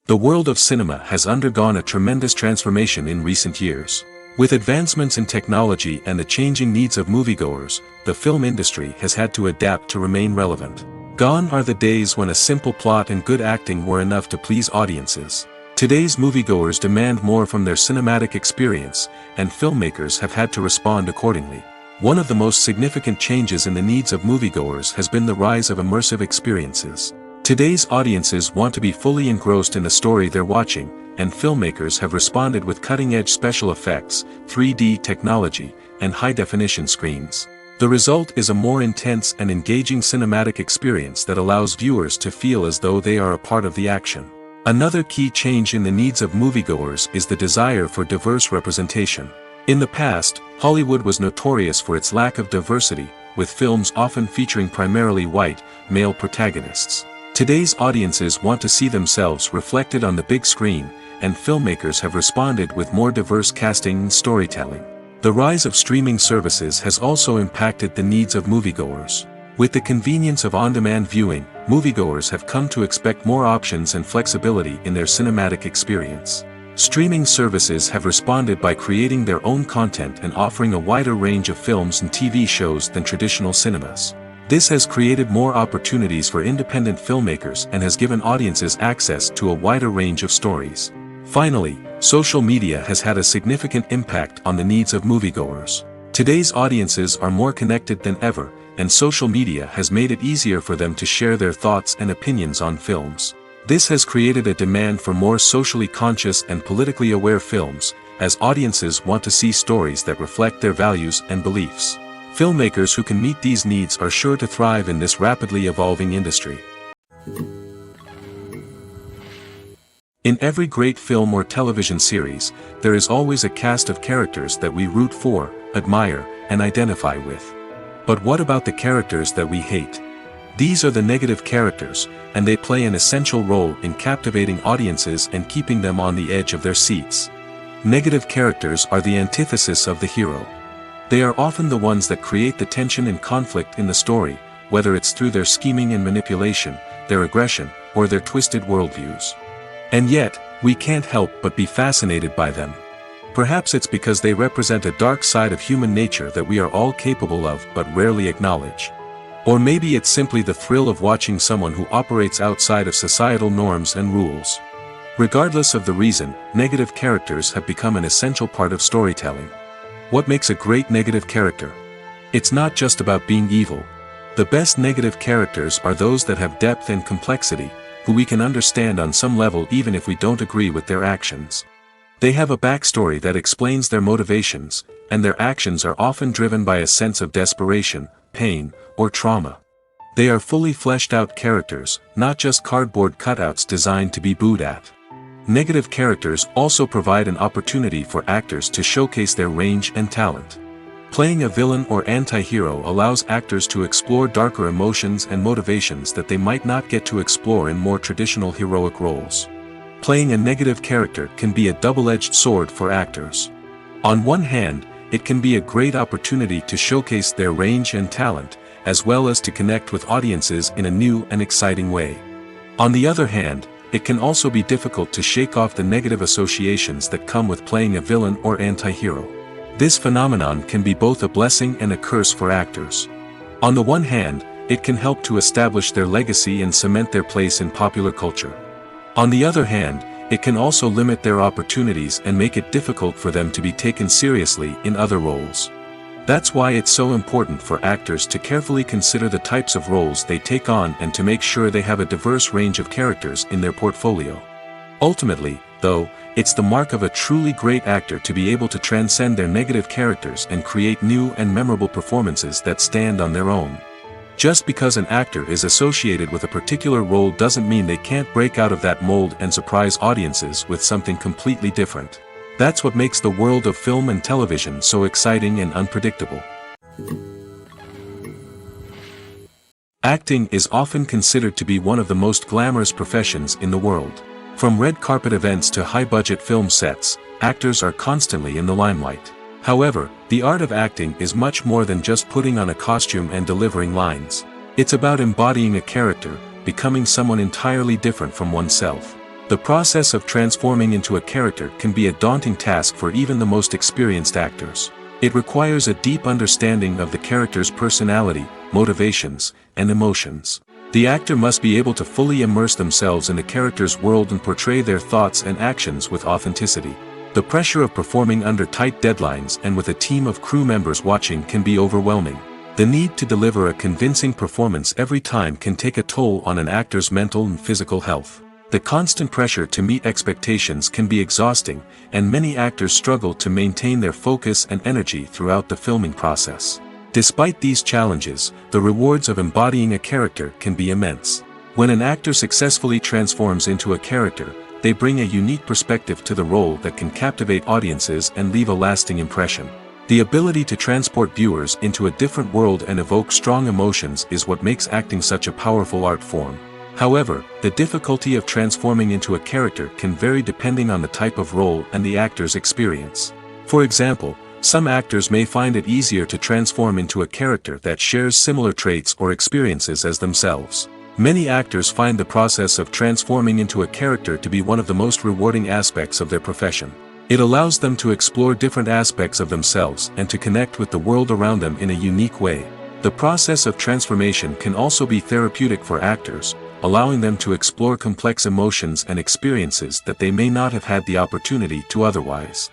The world of cinema has undergone a tremendous transformation in recent years. With advancements in technology and the changing needs of moviegoers, the film industry has had to adapt to remain relevant. Gone are the days when a simple plot and good acting were enough to please audiences. Today's moviegoers demand more from their cinematic experience, and filmmakers have had to respond accordingly. One of the most significant changes in the needs of moviegoers has been the rise of immersive experiences. Today's audiences want to be fully engrossed in the story they're watching, and filmmakers have responded with cutting-edge special effects, 3D technology, and high-definition screens. The result is a more intense and engaging cinematic experience that allows viewers to feel as though they are a part of the action. Another key change in the needs of moviegoers is the desire for diverse representation. In the past, Hollywood was notorious for its lack of diversity, with films often featuring primarily white, male protagonists. Today's audiences want to see themselves reflected on the big screen, and filmmakers have responded with more diverse casting and storytelling. The rise of streaming services has also impacted the needs of moviegoers. With the convenience of on-demand viewing, moviegoers have come to expect more options and flexibility in their cinematic experience. Streaming services have responded by creating their own content and offering a wider range of films and TV shows than traditional cinemas. This has created more opportunities for independent filmmakers and has given audiences access to a wider range of stories. Finally, social media has had a significant impact on the needs of moviegoers. Today's audiences are more connected than ever, and social media has made it easier for them to share their thoughts and opinions on films. This has created a demand for more socially conscious and politically aware films, as audiences want to see stories that reflect their values and beliefs. Filmmakers who can meet these needs are sure to thrive in this rapidly evolving industry. In every great film or television series, there is always a cast of characters that we root for, admire, and identify with. But what about the characters that we hate? These are the negative characters, and they play an essential role in captivating audiences and keeping them on the edge of their seats. Negative characters are the antithesis of the hero. They are often the ones that create the tension and conflict in the story, whether it's through their scheming and manipulation, their aggression, or their twisted worldviews. And yet, we can't help but be fascinated by them. Perhaps it's because they represent a dark side of human nature that we are all capable of but rarely acknowledge. Or maybe it's simply the thrill of watching someone who operates outside of societal norms and rules. Regardless of the reason, negative characters have become an essential part of storytelling. What makes a great negative character? It's not just about being evil. The best negative characters are those that have depth and complexity, who we can understand on some level even if we don't agree with their actions. They have a backstory that explains their motivations, and their actions are often driven by a sense of desperation, pain, or trauma. They are fully fleshed out characters, not just cardboard cutouts designed to be booed at. Negative characters also provide an opportunity for actors to showcase their range and talent. Playing a villain or anti-hero allows actors to explore darker emotions and motivations that they might not get to explore in more traditional heroic roles. Playing a negative character can be a double-edged sword for actors. On one hand, it can be a great opportunity to showcase their range and talent, as well as to connect with audiences in a new and exciting way. On the other hand, it can also be difficult to shake off the negative associations that come with playing a villain or anti-hero. This phenomenon can be both a blessing and a curse for actors. On the one hand, it can help to establish their legacy and cement their place in popular culture. On the other hand, it can also limit their opportunities and make it difficult for them to be taken seriously in other roles. That's why it's so important for actors to carefully consider the types of roles they take on and to make sure they have a diverse range of characters in their portfolio. Ultimately, though, it's the mark of a truly great actor to be able to transcend their negative characters and create new and memorable performances that stand on their own. Just because an actor is associated with a particular role doesn't mean they can't break out of that mold and surprise audiences with something completely different. That's what makes the world of film and television so exciting and unpredictable. Acting is often considered to be one of the most glamorous professions in the world. From red carpet events to high-budget film sets, actors are constantly in the limelight. However, the art of acting is much more than just putting on a costume and delivering lines. It's about embodying a character, becoming someone entirely different from oneself. The process of transforming into a character can be a daunting task for even the most experienced actors. It requires a deep understanding of the character's personality, motivations, and emotions. The actor must be able to fully immerse themselves in the character's world and portray their thoughts and actions with authenticity. The pressure of performing under tight deadlines and with a team of crew members watching can be overwhelming. The need to deliver a convincing performance every time can take a toll on an actor's mental and physical health. The constant pressure to meet expectations can be exhausting, and many actors struggle to maintain their focus and energy throughout the filming process. Despite these challenges, the rewards of embodying a character can be immense. When an actor successfully transforms into a character, they bring a unique perspective to the role that can captivate audiences and leave a lasting impression. The ability to transport viewers into a different world and evoke strong emotions is what makes acting such a powerful art form. However, the difficulty of transforming into a character can vary depending on the type of role and the actor's experience. For example, some actors may find it easier to transform into a character that shares similar traits or experiences as themselves. Many actors find the process of transforming into a character to be one of the most rewarding aspects of their profession. It allows them to explore different aspects of themselves and to connect with the world around them in a unique way. The process of transformation can also be therapeutic for actors, allowing them to explore complex emotions and experiences that they may not have had the opportunity to otherwise.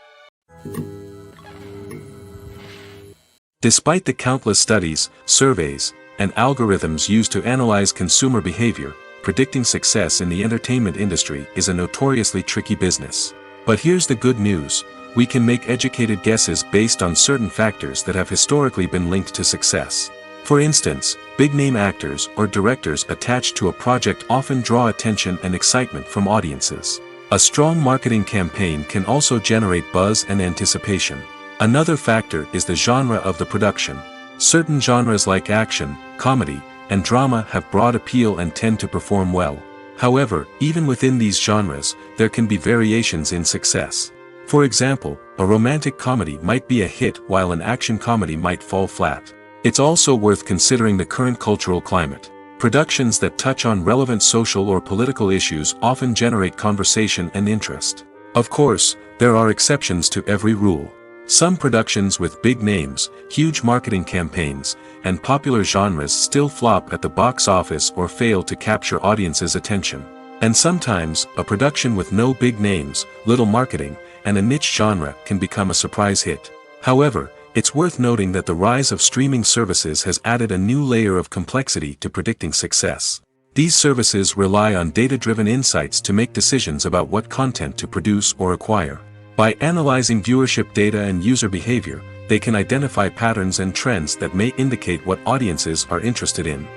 Despite the countless studies, surveys, and algorithms used to analyze consumer behavior, predicting success in the entertainment industry is a notoriously tricky business. But here's the good news: we can make educated guesses based on certain factors that have historically been linked to success. For instance, big-name actors or directors attached to a project often draw attention and excitement from audiences. A strong marketing campaign can also generate buzz and anticipation. Another factor is the genre of the production. Certain genres like action, comedy, and drama have broad appeal and tend to perform well. However, even within these genres, there can be variations in success. For example, a romantic comedy might be a hit while an action comedy might fall flat. It's also worth considering the current cultural climate. Productions that touch on relevant social or political issues often generate conversation and interest. Of course, there are exceptions to every rule. Some productions with big names, huge marketing campaigns, and popular genres still flop at the box office or fail to capture audiences' attention. And sometimes, a production with no big names, little marketing, and a niche genre can become a surprise hit. However, it's worth noting that the rise of streaming services has added a new layer of complexity to predicting success. These services rely on data-driven insights to make decisions about what content to produce or acquire. By analyzing viewership data and user behavior, they can identify patterns and trends that may indicate what audiences are interested in.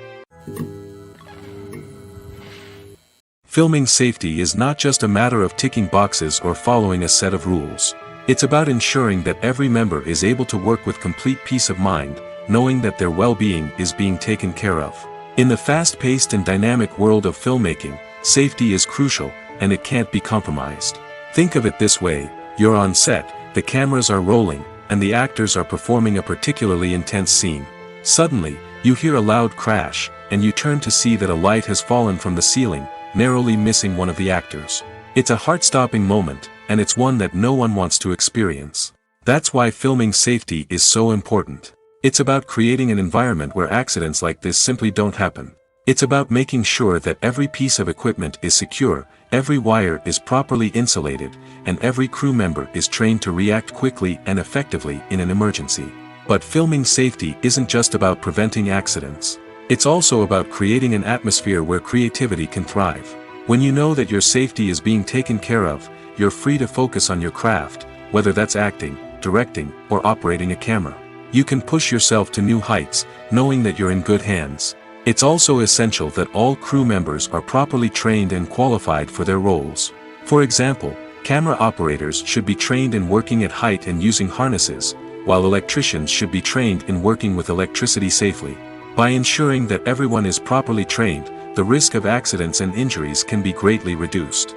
Filming safety is not just a matter of ticking boxes or following a set of rules. It's about ensuring that every member is able to work with complete peace of mind, knowing that their well-being is being taken care of. In the fast-paced and dynamic world of filmmaking, safety is crucial, and it can't be compromised. Think of it this way: you're on set, the cameras are rolling, and the actors are performing a particularly intense scene. Suddenly, you hear a loud crash, and you turn to see that a light has fallen from the ceiling, narrowly missing one of the actors. It's a heart-stopping moment, and it's one that no one wants to experience. That's why filming safety is so important. It's about creating an environment where accidents like this simply don't happen. It's about making sure that every piece of equipment is secure, every wire is properly insulated, and every crew member is trained to react quickly and effectively in an emergency. But filming safety isn't just about preventing accidents. It's also about creating an atmosphere where creativity can thrive. When you know that your safety is being taken care of, you're free to focus on your craft, whether that's acting, directing, or operating a camera. You can push yourself to new heights, knowing that you're in good hands. It's also essential that all crew members are properly trained and qualified for their roles. For example, camera operators should be trained in working at height and using harnesses, while electricians should be trained in working with electricity safely. By ensuring that everyone is properly trained, the risk of accidents and injuries can be greatly reduced.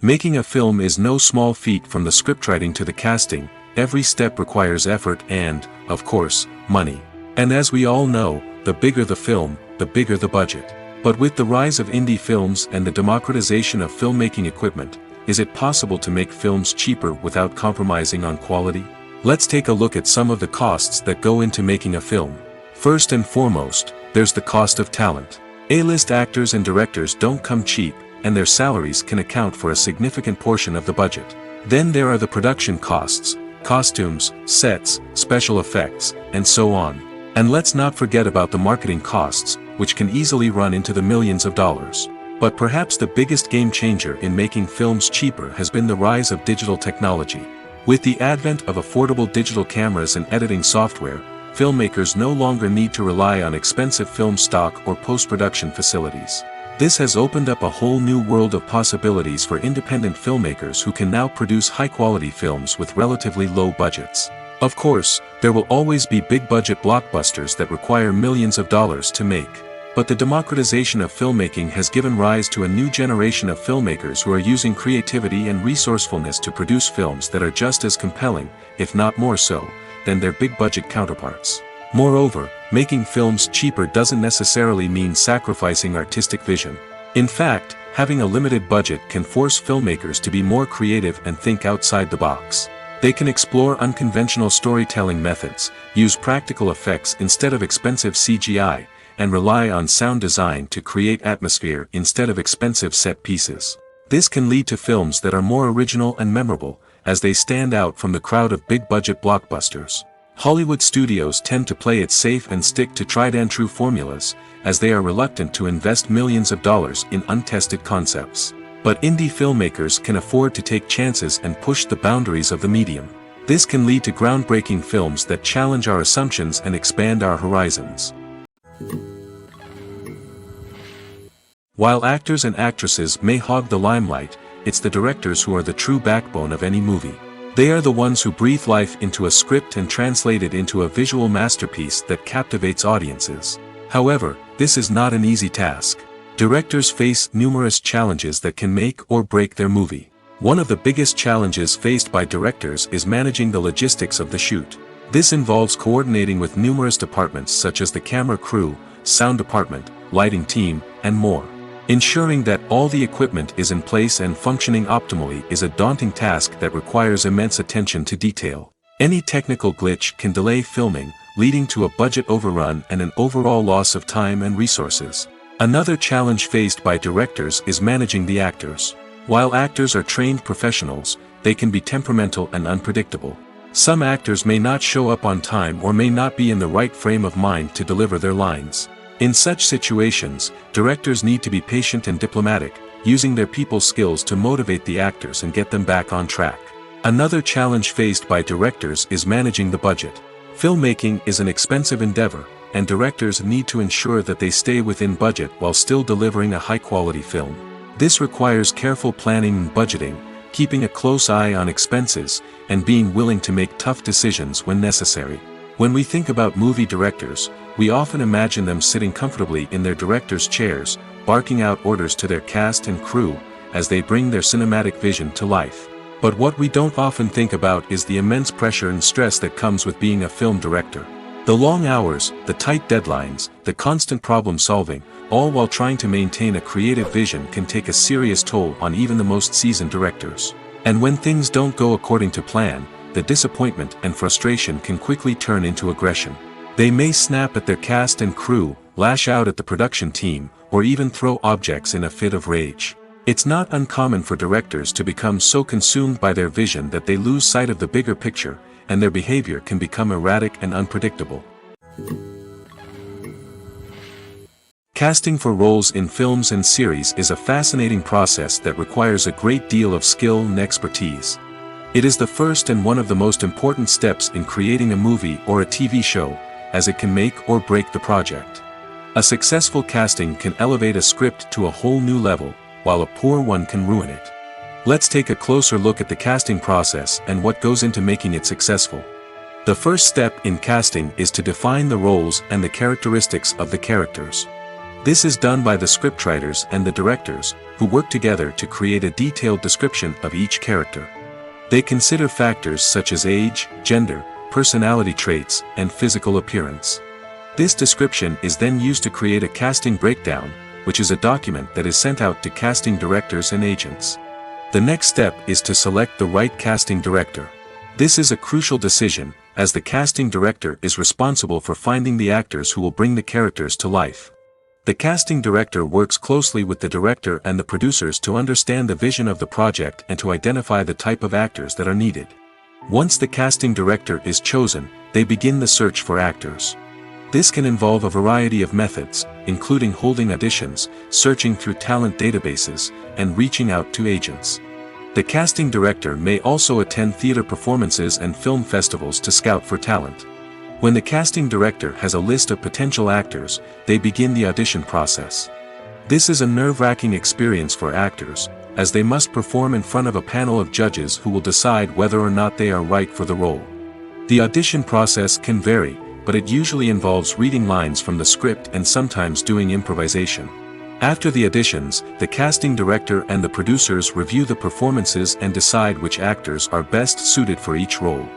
Making a film is no small feat. From the scriptwriting to the casting, every step requires effort and, of course, money. And as we all know, the bigger the film, the bigger the budget. But with the rise of indie films and the democratization of filmmaking equipment, is it possible to make films cheaper without compromising on quality? Let's take a look at some of the costs that go into making a film. First and foremost, there's the cost of talent. A-list actors and directors don't come cheap, and their salaries can account for a significant portion of the budget. Then there are the production costs, costumes, sets, special effects, and so on. And let's not forget about the marketing costs, which can easily run into the millions of dollars. But perhaps the biggest game changer in making films cheaper has been the rise of digital technology. With the advent of affordable digital cameras and editing software, filmmakers no longer need to rely on expensive film stock or post-production facilities. This has opened up a whole new world of possibilities for independent filmmakers who can now produce high-quality films with relatively low budgets. Of course, there will always be big-budget blockbusters that require millions of dollars to make. But the democratization of filmmaking has given rise to a new generation of filmmakers who are using creativity and resourcefulness to produce films that are just as compelling, if not more so, than their big-budget counterparts. Moreover, making films cheaper doesn't necessarily mean sacrificing artistic vision. In fact, having a limited budget can force filmmakers to be more creative and think outside the box. They can explore unconventional storytelling methods, use practical effects instead of expensive CGI, and rely on sound design to create atmosphere instead of expensive set pieces. This can lead to films that are more original and memorable, as they stand out from the crowd of big-budget blockbusters. Hollywood studios tend to play it safe and stick to tried-and-true formulas, as they are reluctant to invest millions of dollars in untested concepts. But indie filmmakers can afford to take chances and push the boundaries of the medium. This can lead to groundbreaking films that challenge our assumptions and expand our horizons. While actors and actresses may hog the limelight, it's the directors who are the true backbone of any movie. They are the ones who breathe life into a script and translate it into a visual masterpiece that captivates audiences. However, this is not an easy task. Directors face numerous challenges that can make or break their movie. One of the biggest challenges faced by directors is managing the logistics of the shoot. This involves coordinating with numerous departments such as the camera crew, sound department, lighting team, and more. Ensuring that all the equipment is in place and functioning optimally is a daunting task that requires immense attention to detail. Any technical glitch can delay filming, leading to a budget overrun and an overall loss of time and resources. Another challenge faced by directors is managing the actors. While actors are trained professionals, they can be temperamental and unpredictable. Some actors may not show up on time or may not be in the right frame of mind to deliver their lines. In such situations, directors need to be patient and diplomatic, using their people skills to motivate the actors and get them back on track. Another challenge faced by directors is managing the budget. Filmmaking is an expensive endeavor, and directors need to ensure that they stay within budget while still delivering a high-quality film. This requires careful planning and budgeting, keeping a close eye on expenses, and being willing to make tough decisions when necessary. When we think about movie directors, we often imagine them sitting comfortably in their director's chairs, barking out orders to their cast and crew, as they bring their cinematic vision to life. But what we don't often think about is the immense pressure and stress that comes with being a film director. The long hours, the tight deadlines, the constant problem-solving, all while trying to maintain a creative vision can take a serious toll on even the most seasoned directors. And when things don't go according to plan, the disappointment and frustration can quickly turn into aggression. They may snap at their cast and crew, lash out at the production team, or even throw objects in a fit of rage. It's not uncommon for directors to become so consumed by their vision that they lose sight of the bigger picture, and their behavior can become erratic and unpredictable. Casting for roles in films and series is a fascinating process that requires a great deal of skill and expertise. It is the first and one of the most important steps in creating a movie or a TV show, as it can make or break the project. A successful casting can elevate a script to a whole new level, while a poor one can ruin it. Let's take a closer look at the casting process and what goes into making it successful. The first step in casting is to define the roles and the characteristics of the characters. This is done by the scriptwriters and the directors, who work together to create a detailed description of each character. They consider factors such as age, gender, personality traits, and physical appearance. This description is then used to create a casting breakdown, which is a document that is sent out to casting directors and agents. The next step is to select the right casting director. This is a crucial decision, as the casting director is responsible for finding the actors who will bring the characters to life. The casting director works closely with the director and the producers to understand the vision of the project and to identify the type of actors that are needed. Once the casting director is chosen, they begin the search for actors. This can involve a variety of methods, including holding auditions, searching through talent databases, and reaching out to agents. The casting director may also attend theater performances and film festivals to scout for talent. When the casting director has a list of potential actors, they begin the audition process. This is a nerve-wracking experience for actors, as they must perform in front of a panel of judges who will decide whether or not they are right for the role. The audition process can vary, but it usually involves reading lines from the script and sometimes doing improvisation. After the auditions, the casting director and the producers review the performances and decide which actors are best suited for each role.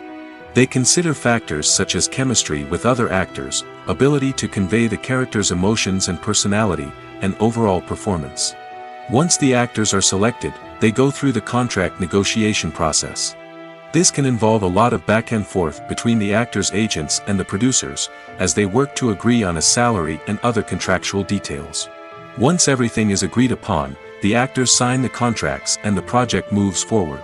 They consider factors such as chemistry with other actors, ability to convey the character's emotions and personality, and overall performance. Once the actors are selected, they go through the contract negotiation process. This can involve a lot of back and forth between the actors' agents and the producers, as they work to agree on a salary and other contractual details. Once everything is agreed upon, the actors sign the contracts and the project moves forward.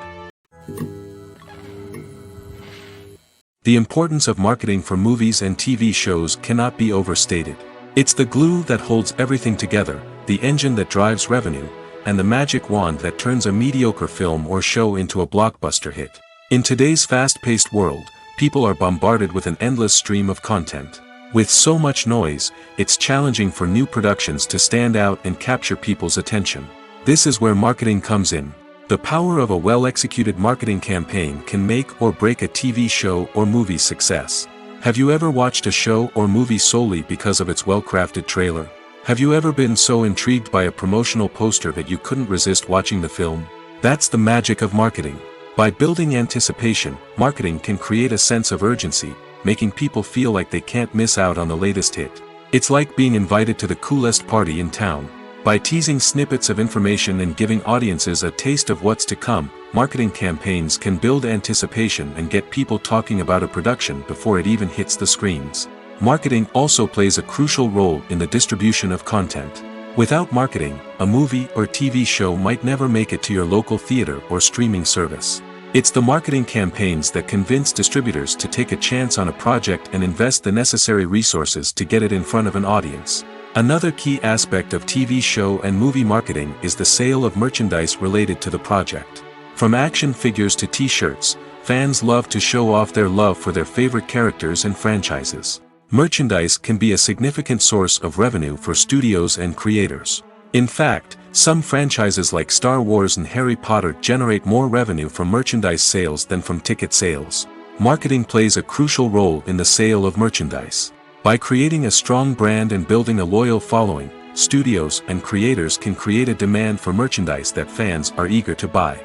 The importance of marketing for movies and TV shows cannot be overstated. It's the glue that holds everything together, the engine that drives revenue, and the magic wand that turns a mediocre film or show into a blockbuster hit. In today's fast-paced world, people are bombarded with an endless stream of content. With so much noise, it's challenging for new productions to stand out and capture people's attention. This is where marketing comes in. The power of a well-executed marketing campaign can make or break a TV show or movie's success. Have you ever watched a show or movie solely because of its well-crafted trailer? Have you ever been so intrigued by a promotional poster that you couldn't resist watching the film? That's the magic of marketing. By building anticipation, marketing can create a sense of urgency, making people feel like they can't miss out on the latest hit. It's like being invited to the coolest party in town. By teasing snippets of information and giving audiences a taste of what's to come, marketing campaigns can build anticipation and get people talking about a production before it even hits the screens. Marketing also plays a crucial role in the distribution of content. Without marketing, a movie or TV show might never make it to your local theater or streaming service. It's the marketing campaigns that convince distributors to take a chance on a project and invest the necessary resources to get it in front of an audience. Another key aspect of TV show and movie marketing is the sale of merchandise related to the project. From action figures to t-shirts, fans love to show off their love for their favorite characters and franchises. Merchandise can be a significant source of revenue for studios and creators. In fact, some franchises like Star Wars and Harry Potter generate more revenue from merchandise sales than from ticket sales. Marketing plays a crucial role in the sale of merchandise. By creating a strong brand and building a loyal following, studios and creators can create a demand for merchandise that fans are eager to buy.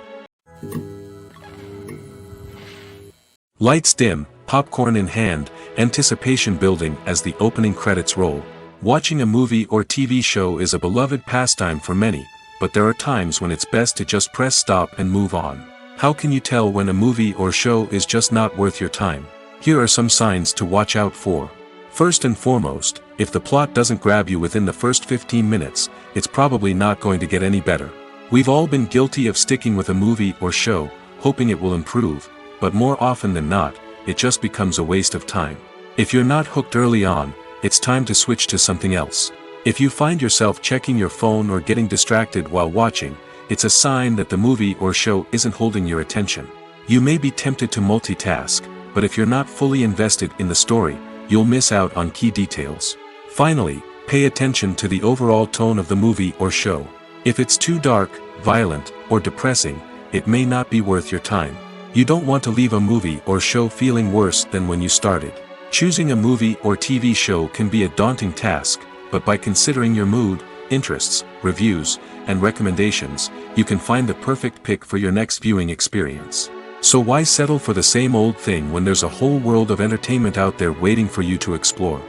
Lights dim, popcorn in hand, anticipation building as the opening credits roll. Watching a movie or TV show is a beloved pastime for many, but there are times when it's best to just press stop and move on. How can you tell when a movie or show is just not worth your time? Here are some signs to watch out for. First and foremost, if the plot doesn't grab you within the first 15 minutes, it's probably not going to get any better. We've all been guilty of sticking with a movie or show, hoping it will improve, but more often than not, it just becomes a waste of time. If you're not hooked early on, it's time to switch to something else. If you find yourself checking your phone or getting distracted while watching, it's a sign that the movie or show isn't holding your attention. You may be tempted to multitask, but if you're not fully invested in the story, you'll miss out on key details. Finally, pay attention to the overall tone of the movie or show. If it's too dark, violent, or depressing, it may not be worth your time. You don't want to leave a movie or show feeling worse than when you started. Choosing a movie or TV show can be a daunting task, but by considering your mood, interests, reviews, and recommendations, you can find the perfect pick for your next viewing experience. So why settle for the same old thing when there's a whole world of entertainment out there waiting for you to explore?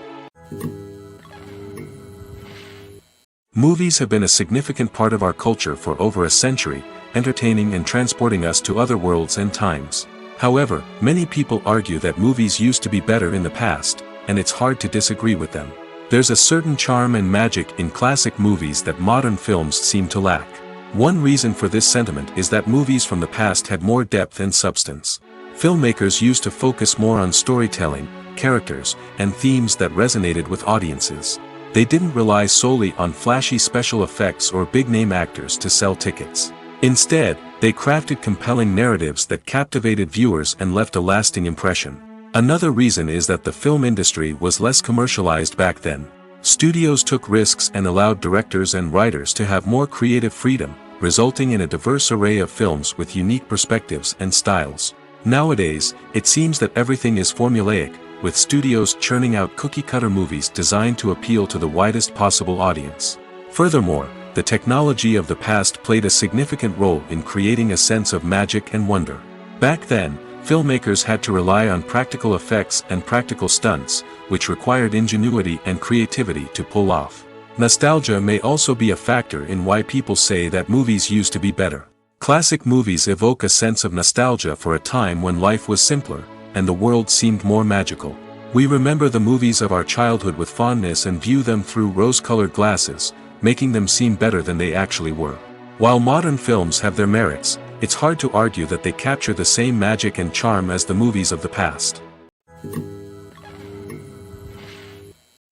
Movies have been a significant part of our culture for over a century, entertaining and transporting us to other worlds and times. However, many people argue that movies used to be better in the past, and it's hard to disagree with them. There's a certain charm and magic in classic movies that modern films seem to lack. One reason for this sentiment is that movies from the past had more depth and substance. Filmmakers used to focus more on storytelling, characters, and themes that resonated with audiences. They didn't rely solely on flashy special effects or big-name actors to sell tickets. Instead, they crafted compelling narratives that captivated viewers and left a lasting impression. Another reason is that the film industry was less commercialized back then. Studios took risks and allowed directors and writers to have more creative freedom, resulting in a diverse array of films with unique perspectives and styles. Nowadays, it seems that everything is formulaic, with studios churning out cookie-cutter movies designed to appeal to the widest possible audience. Furthermore, the technology of the past played a significant role in creating a sense of magic and wonder. Back then, filmmakers had to rely on practical effects and practical stunts, which required ingenuity and creativity to pull off. Nostalgia may also be a factor in why people say that movies used to be better. Classic movies evoke a sense of nostalgia for a time when life was simpler, and the world seemed more magical. We remember the movies of our childhood with fondness and view them through rose-colored glasses, making them seem better than they actually were. While modern films have their merits, it's hard to argue that they capture the same magic and charm as the movies of the past.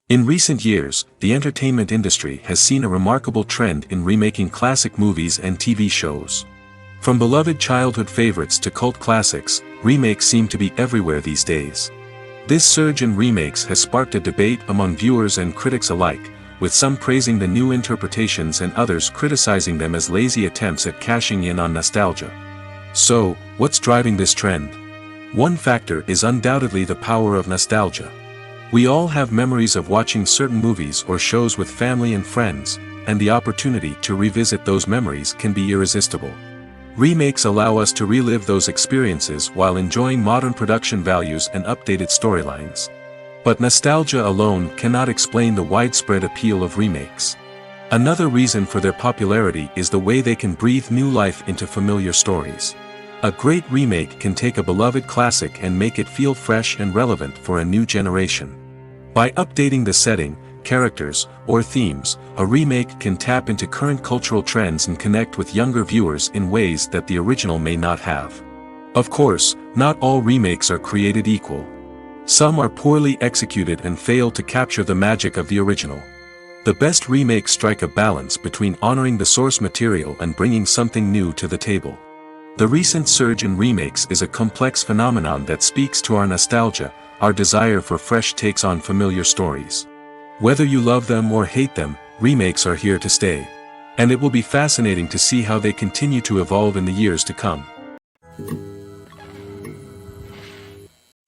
In recent years, the entertainment industry has seen a remarkable trend in remaking classic movies and TV shows. From beloved childhood favorites to cult classics, remakes seem to be everywhere these days. This surge in remakes has sparked a debate among viewers and critics alike, with some praising the new interpretations and others criticizing them as lazy attempts at cashing in on nostalgia. So, what's driving this trend? One factor is undoubtedly the power of nostalgia. We all have memories of watching certain movies or shows with family and friends, and the opportunity to revisit those memories can be irresistible. Remakes allow us to relive those experiences while enjoying modern production values and updated storylines. But nostalgia alone cannot explain the widespread appeal of remakes. Another reason for their popularity is the way they can breathe new life into familiar stories. A great remake can take a beloved classic and make it feel fresh and relevant for a new generation. By updating the setting, characters, or themes, a remake can tap into current cultural trends and connect with younger viewers in ways that the original may not have. Of course, not all remakes are created equal. Some are poorly executed and fail to capture the magic of the original. The best remakes strike a balance between honoring the source material and bringing something new to the table. The recent surge in remakes is a complex phenomenon that speaks to our nostalgia, our desire for fresh takes on familiar stories. Whether you love them or hate them, remakes are here to stay. And it will be fascinating to see how they continue to evolve in the years to come.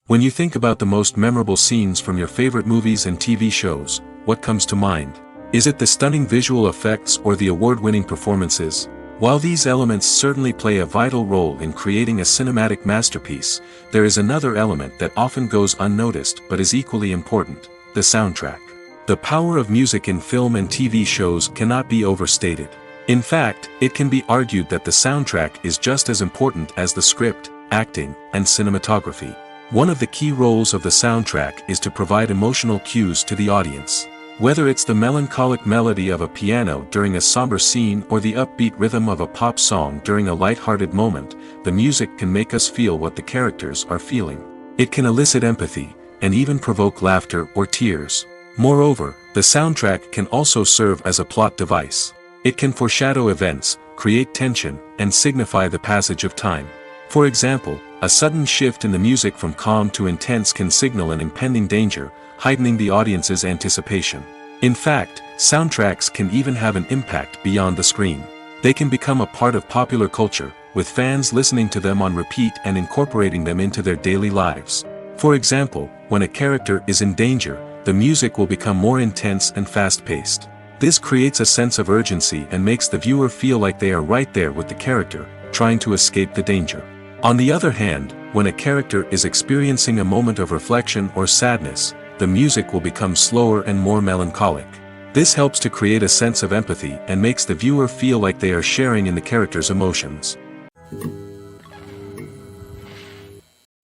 When you think about the most memorable scenes from your favorite movies and TV shows, what comes to mind? Is it the stunning visual effects or the award-winning performances? While these elements certainly play a vital role in creating a cinematic masterpiece, there is another element that often goes unnoticed but is equally important: the soundtrack. The power of music in film and TV shows cannot be overstated. In fact, it can be argued that the soundtrack is just as important as the script, acting, and cinematography. One of the key roles of the soundtrack is to provide emotional cues to the audience. Whether it's the melancholic melody of a piano during a somber scene or the upbeat rhythm of a pop song during a light-hearted moment, the music can make us feel what the characters are feeling. It can elicit empathy, and even provoke laughter or tears. Moreover, the soundtrack can also serve as a plot device. It can foreshadow events, create tension, and signify the passage of time. For example, a sudden shift in the music from calm to intense can signal an impending danger, heightening the audience's anticipation. In fact, soundtracks can even have an impact beyond the screen. They can become a part of popular culture, with fans listening to them on repeat and incorporating them into their daily lives. For example, when a character is in danger, the music will become more intense and fast-paced. This creates a sense of urgency and makes the viewer feel like they are right there with the character, trying to escape the danger. On the other hand, when a character is experiencing a moment of reflection or sadness, the music will become slower and more melancholic. This helps to create a sense of empathy and makes the viewer feel like they are sharing in the character's emotions.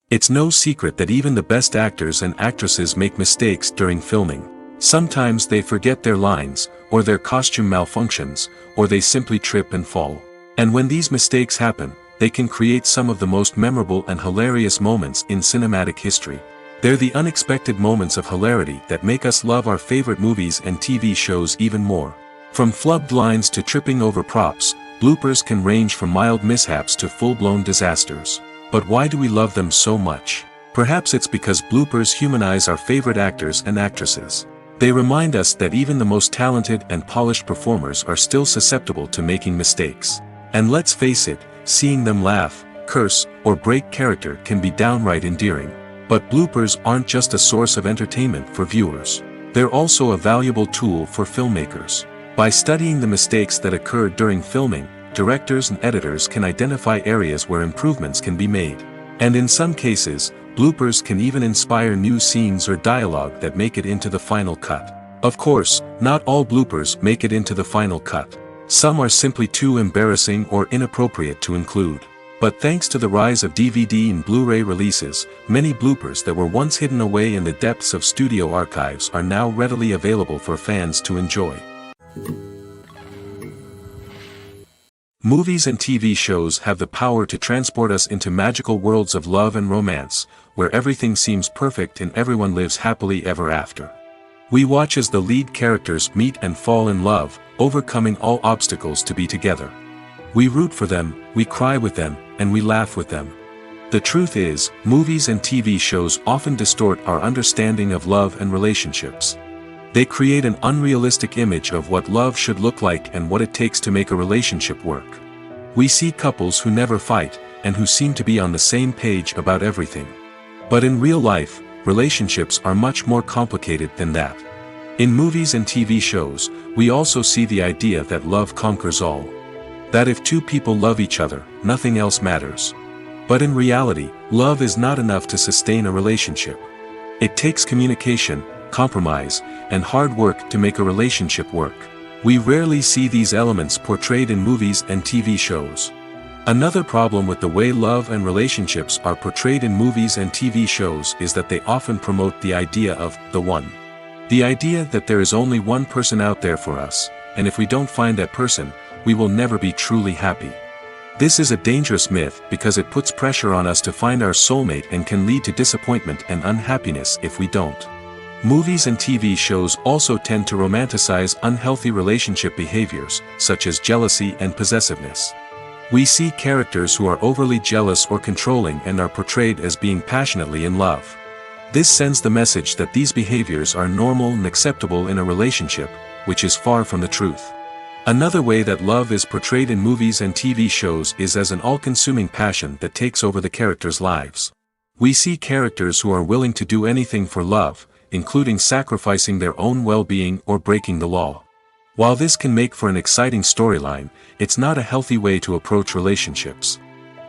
It's no secret that even the best actors and actresses make mistakes during filming. Sometimes they forget their lines, or their costume malfunctions, or they simply trip and fall. And when these mistakes happen, they can create some of the most memorable and hilarious moments in cinematic history. They're the unexpected moments of hilarity that make us love our favorite movies and TV shows even more. From flubbed lines to tripping over props, bloopers can range from mild mishaps to full-blown disasters. But why do we love them so much? Perhaps it's because bloopers humanize our favorite actors and actresses. They remind us that even the most talented and polished performers are still susceptible to making mistakes. And let's face it, seeing them laugh, curse, or break character can be downright endearing. But bloopers aren't just a source of entertainment for viewers. They're also a valuable tool for filmmakers. By studying the mistakes that occurred during filming, directors and editors can identify areas where improvements can be made. And in some cases, bloopers can even inspire new scenes or dialogue that make it into the final cut. Of course, not all bloopers make it into the final cut. Some are simply too embarrassing or inappropriate to include. But thanks to the rise of DVD and Blu-ray releases, many bloopers that were once hidden away in the depths of studio archives are now readily available for fans to enjoy. Movies and TV shows have the power to transport us into magical worlds of love and romance, where everything seems perfect and everyone lives happily ever after. We watch as the lead characters meet and fall in love, overcoming all obstacles to be together. We root for them, we cry with them, and we laugh with them. The truth is, movies and TV shows often distort our understanding of love and relationships. They create an unrealistic image of what love should look like and what it takes to make a relationship work. We see couples who never fight, and who seem to be on the same page about everything. But in real life, relationships are much more complicated than that. In movies and TV shows, we also see the idea that love conquers all. That if two people love each other, nothing else matters. But in reality, love is not enough to sustain a relationship. It takes communication, compromise, and hard work to make a relationship work. We rarely see these elements portrayed in movies and TV shows. Another problem with the way love and relationships are portrayed in movies and TV shows is that they often promote the idea of the one. The idea that there is only one person out there for us, and if we don't find that person, we will never be truly happy. This is a dangerous myth because it puts pressure on us to find our soulmate and can lead to disappointment and unhappiness if we don't. Movies and TV shows also tend to romanticize unhealthy relationship behaviors, such as jealousy and possessiveness. We see characters who are overly jealous or controlling and are portrayed as being passionately in love. This sends the message that these behaviors are normal and acceptable in a relationship, which is far from the truth. Another way that love is portrayed in movies and TV shows is as an all-consuming passion that takes over the characters' lives. We see characters who are willing to do anything for love, including sacrificing their own well-being or breaking the law. While this can make for an exciting storyline, it's not a healthy way to approach relationships.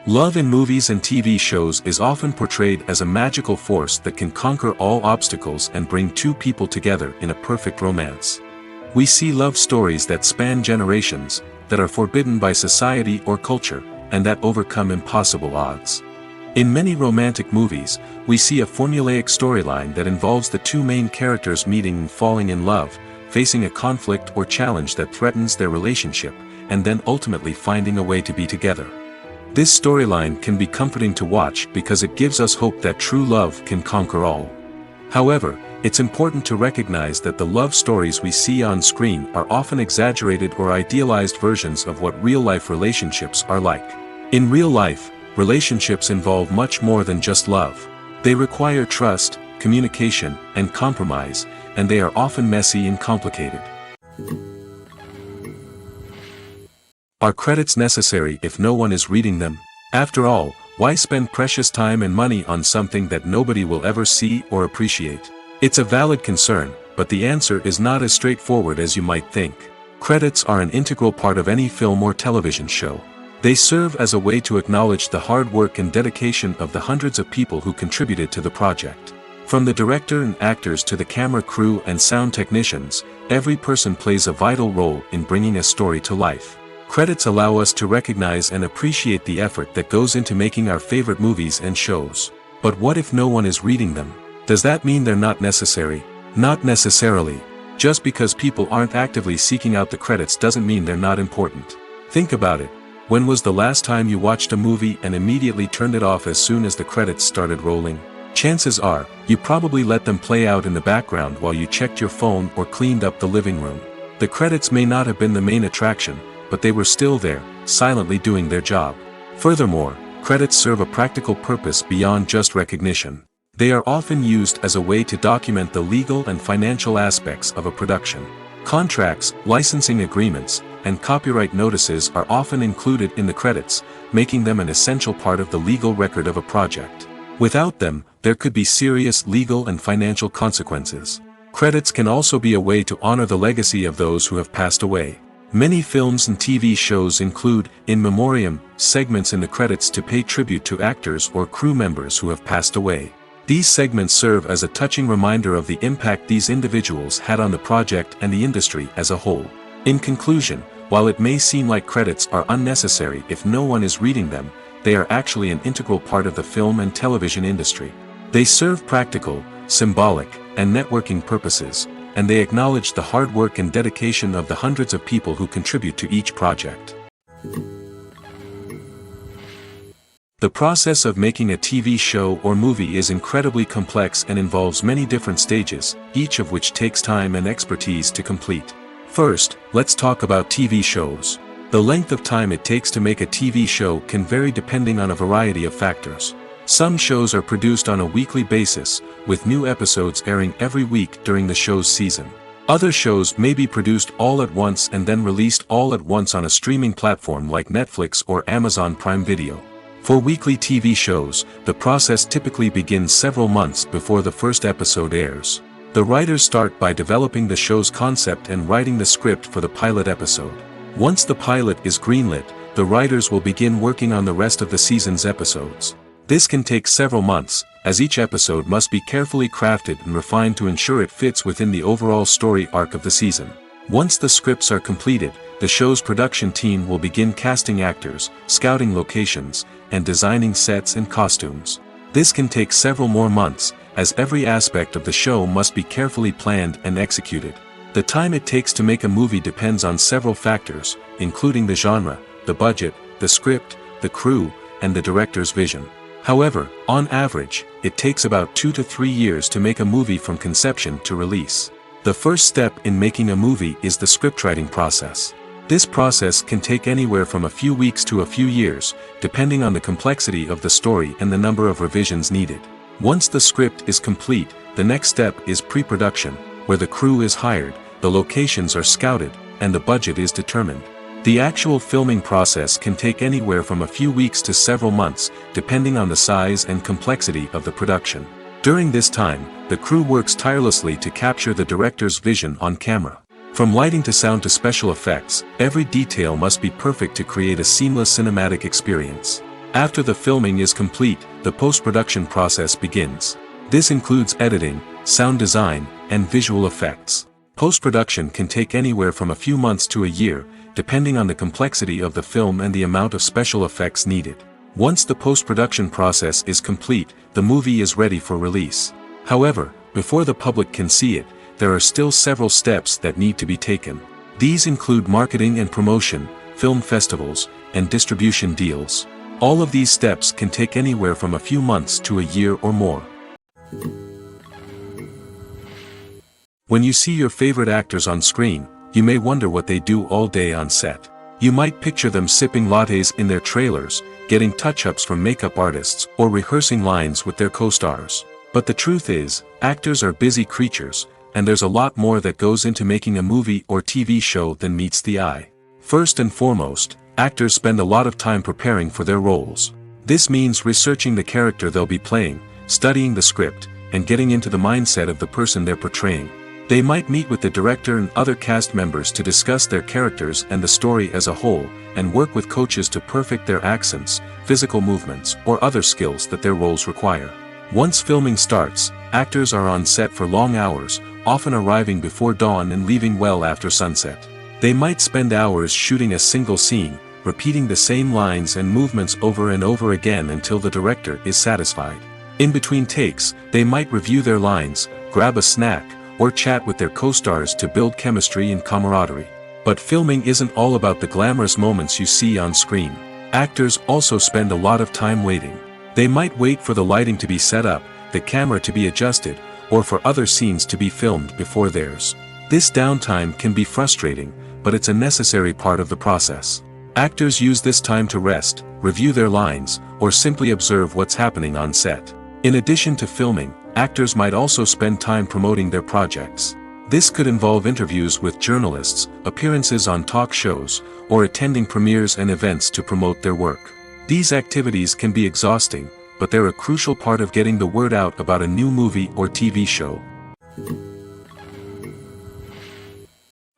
Love in movies and TV shows is often portrayed as a magical force that can conquer all obstacles and bring two people together in a perfect romance. We see love stories that span generations, that are forbidden by society or culture, and that overcome impossible odds. In many romantic movies, we see a formulaic storyline that involves the two main characters meeting and falling in love, facing a conflict or challenge that threatens their relationship, and then ultimately finding a way to be together. This storyline can be comforting to watch because it gives us hope that true love can conquer all. However, it's important to recognize that the love stories we see on screen are often exaggerated or idealized versions of what real-life relationships are like. In real life, relationships involve much more than just love. They require trust, communication, and compromise, and they are often messy and complicated. Are credits necessary if no one is reading them? After all, why spend precious time and money on something that nobody will ever see or appreciate? It's a valid concern, but the answer is not as straightforward as you might think. Credits are an integral part of any film or television show. They serve as a way to acknowledge the hard work and dedication of the hundreds of people who contributed to the project. From the director and actors to the camera crew and sound technicians, every person plays a vital role in bringing a story to life. Credits allow us to recognize and appreciate the effort that goes into making our favorite movies and shows. But what if no one is reading them? Does that mean they're not necessary? Not necessarily. Just because people aren't actively seeking out the credits doesn't mean they're not important. Think about it. When was the last time you watched a movie and immediately turned it off as soon as the credits started rolling? Chances are, you probably let them play out in the background while you checked your phone or cleaned up the living room. The credits may not have been the main attraction, but they were still there, silently doing their job. Furthermore, credits serve a practical purpose beyond just recognition. They are often used as a way to document the legal and financial aspects of a production. Contracts, licensing agreements, and copyright notices are often included in the credits, making them an essential part of the legal record of a project. Without them, there could be serious legal and financial consequences. Credits can also be a way to honor the legacy of those who have passed away. Many films and TV shows include, in memoriam, segments in the credits to pay tribute to actors or crew members who have passed away. These segments serve as a touching reminder of the impact these individuals had on the project and the industry as a whole. In conclusion, While it may seem like credits are unnecessary if no one is reading them, they are actually an integral part of the film and television industry. They serve practical, symbolic, and networking purposes, and they acknowledge the hard work and dedication of the hundreds of people who contribute to each project. The process of making a TV show or movie is incredibly complex and involves many different stages, each of which takes time and expertise to complete. First, let's talk about TV shows. The length of time it takes to make a TV show can vary depending on a variety of factors. Some shows are produced on a weekly basis, with new episodes airing every week during the show's season. Other shows may be produced all at once and then released all at once on a streaming platform like Netflix or Amazon Prime Video. For weekly TV shows, the process typically begins several months before the first episode airs. The writers start by developing the show's concept and writing the script for the pilot episode. Once the pilot is greenlit, the writers will begin working on the rest of the season's episodes. This can take several months, as each episode must be carefully crafted and refined to ensure it fits within the overall story arc of the season. Once the scripts are completed, the show's production team will begin casting actors, scouting locations, and designing sets and costumes. This can take several more months, as every aspect of the show must be carefully planned and executed. The time it takes to make a movie depends on several factors, including the genre, the budget, the script, the crew, and the director's vision. However, on average, it takes about 2 to 3 years to make a movie from conception to release. The first step in making a movie is the scriptwriting process. This process can take anywhere from a few weeks to a few years, depending on the complexity of the story and the number of revisions needed. Once the script is complete, the next step is pre-production, where the crew is hired, the locations are scouted, and the budget is determined. The actual filming process can take anywhere from a few weeks to several months, depending on the size and complexity of the production. During this time, the crew works tirelessly to capture the director's vision on camera. From lighting to sound to special effects, every detail must be perfect to create a seamless cinematic experience. After the filming is complete, the post-production process begins. This includes editing, sound design, and visual effects. Post-production can take anywhere from a few months to a year, depending on the complexity of the film and the amount of special effects needed. Once the post-production process is complete, the movie is ready for release. However, before the public can see it, there are still several steps that need to be taken. These include marketing and promotion, film festivals, and distribution deals. All of these steps can take anywhere from a few months to a year or more. When you see your favorite actors on screen, you may wonder what they do all day on set. You might picture them sipping lattes in their trailers, getting touch-ups from makeup artists, or rehearsing lines with their co-stars. But the truth is, actors are busy creatures, and there's a lot more that goes into making a movie or TV show than meets the eye. First and foremost, actors spend a lot of time preparing for their roles. This means researching the character they'll be playing, studying the script, and getting into the mindset of the person they're portraying. They might meet with the director and other cast members to discuss their characters and the story as a whole, and work with coaches to perfect their accents, physical movements, or other skills that their roles require. Once filming starts, actors are on set for long hours, often arriving before dawn and leaving well after sunset. They might spend hours shooting a single scene, repeating the same lines and movements over and over again until the director is satisfied. In between takes, they might review their lines, grab a snack, or chat with their co-stars to build chemistry and camaraderie. But filming isn't all about the glamorous moments you see on screen. Actors also spend a lot of time waiting. They might wait for the lighting to be set up, the camera to be adjusted, or for other scenes to be filmed before theirs. This downtime can be frustrating, but it's a necessary part of the process. Actors use this time to rest, review their lines, or simply observe what's happening on set. In addition to filming, actors might also spend time promoting their projects. This could involve interviews with journalists, appearances on talk shows, or attending premieres and events to promote their work. These activities can be exhausting, but they're a crucial part of getting the word out about a new movie or TV show.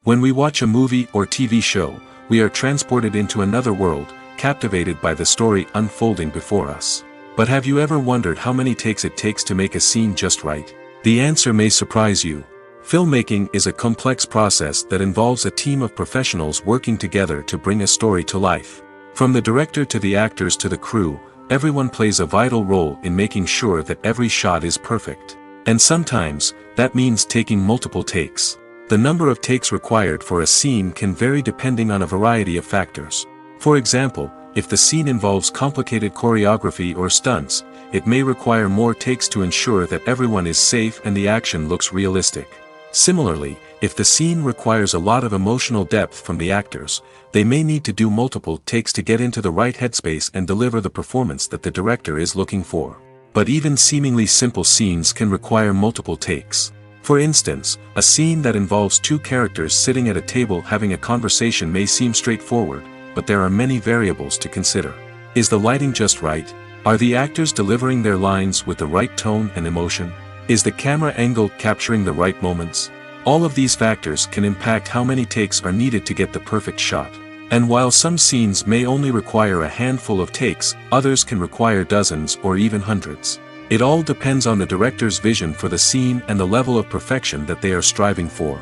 When we watch a movie or TV show, we are transported into another world, captivated by the story unfolding before us. But have you ever wondered how many takes it takes to make a scene just right? The answer may surprise you. Filmmaking is a complex process that involves a team of professionals working together to bring a story to life. From the director to the actors to the crew, everyone plays a vital role in making sure that every shot is perfect. And sometimes, that means taking multiple takes. The number of takes required for a scene can vary depending on a variety of factors. For example, if the scene involves complicated choreography or stunts, it may require more takes to ensure that everyone is safe and the action looks realistic. Similarly, if the scene requires a lot of emotional depth from the actors, they may need to do multiple takes to get into the right headspace and deliver the performance that the director is looking for. But even seemingly simple scenes can require multiple takes. For instance, a scene that involves two characters sitting at a table having a conversation may seem straightforward, but there are many variables to consider. Is the lighting just right? Are the actors delivering their lines with the right tone and emotion? Is the camera angle capturing the right moments? All of these factors can impact how many takes are needed to get the perfect shot. And while some scenes may only require a handful of takes, others can require dozens or even hundreds. It all depends on the director's vision for the scene and the level of perfection that they are striving for.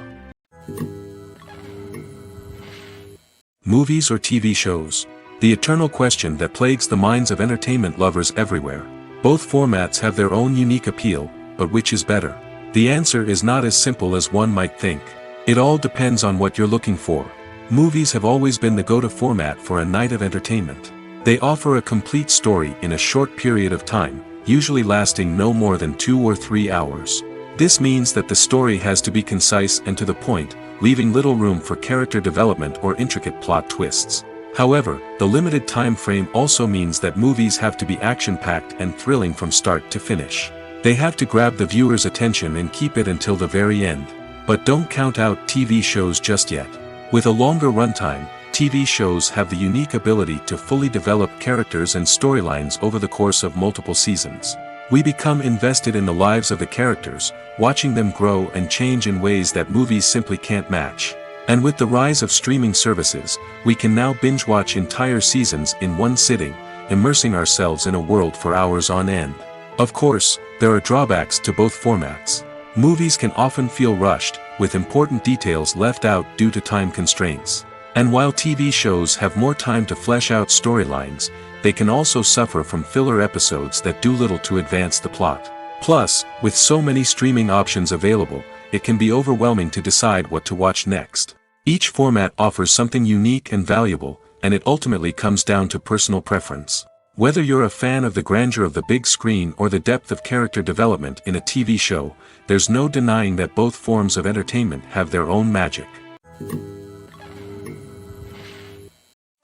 Movies or TV shows? The eternal question that plagues the minds of entertainment lovers everywhere. Both formats have their own unique appeal, but which is better? The answer is not as simple as one might think. It all depends on what you're looking for. Movies have always been the go-to format for a night of entertainment. They offer a complete story in a short period of time, usually lasting no more than 2 or 3 hours. This means that the story has to be concise and to the point, leaving little room for character development or intricate plot twists. However, the limited time frame also means that movies have to be action-packed and thrilling from start to finish. They have to grab the viewer's attention and keep it until the very end. But don't count out TV shows just yet. With a longer runtime, TV shows have the unique ability to fully develop characters and storylines over the course of multiple seasons. We become invested in the lives of the characters, watching them grow and change in ways that movies simply can't match. And with the rise of streaming services, we can now binge-watch entire seasons in one sitting, immersing ourselves in a world for hours on end. Of course, there are drawbacks to both formats. Movies can often feel rushed, with important details left out due to time constraints. And while TV shows have more time to flesh out storylines, they can also suffer from filler episodes that do little to advance the plot. Plus, with so many streaming options available, it can be overwhelming to decide what to watch next. Each format offers something unique and valuable, and it ultimately comes down to personal preference. Whether you're a fan of the grandeur of the big screen or the depth of character development in a TV show, there's no denying that both forms of entertainment have their own magic.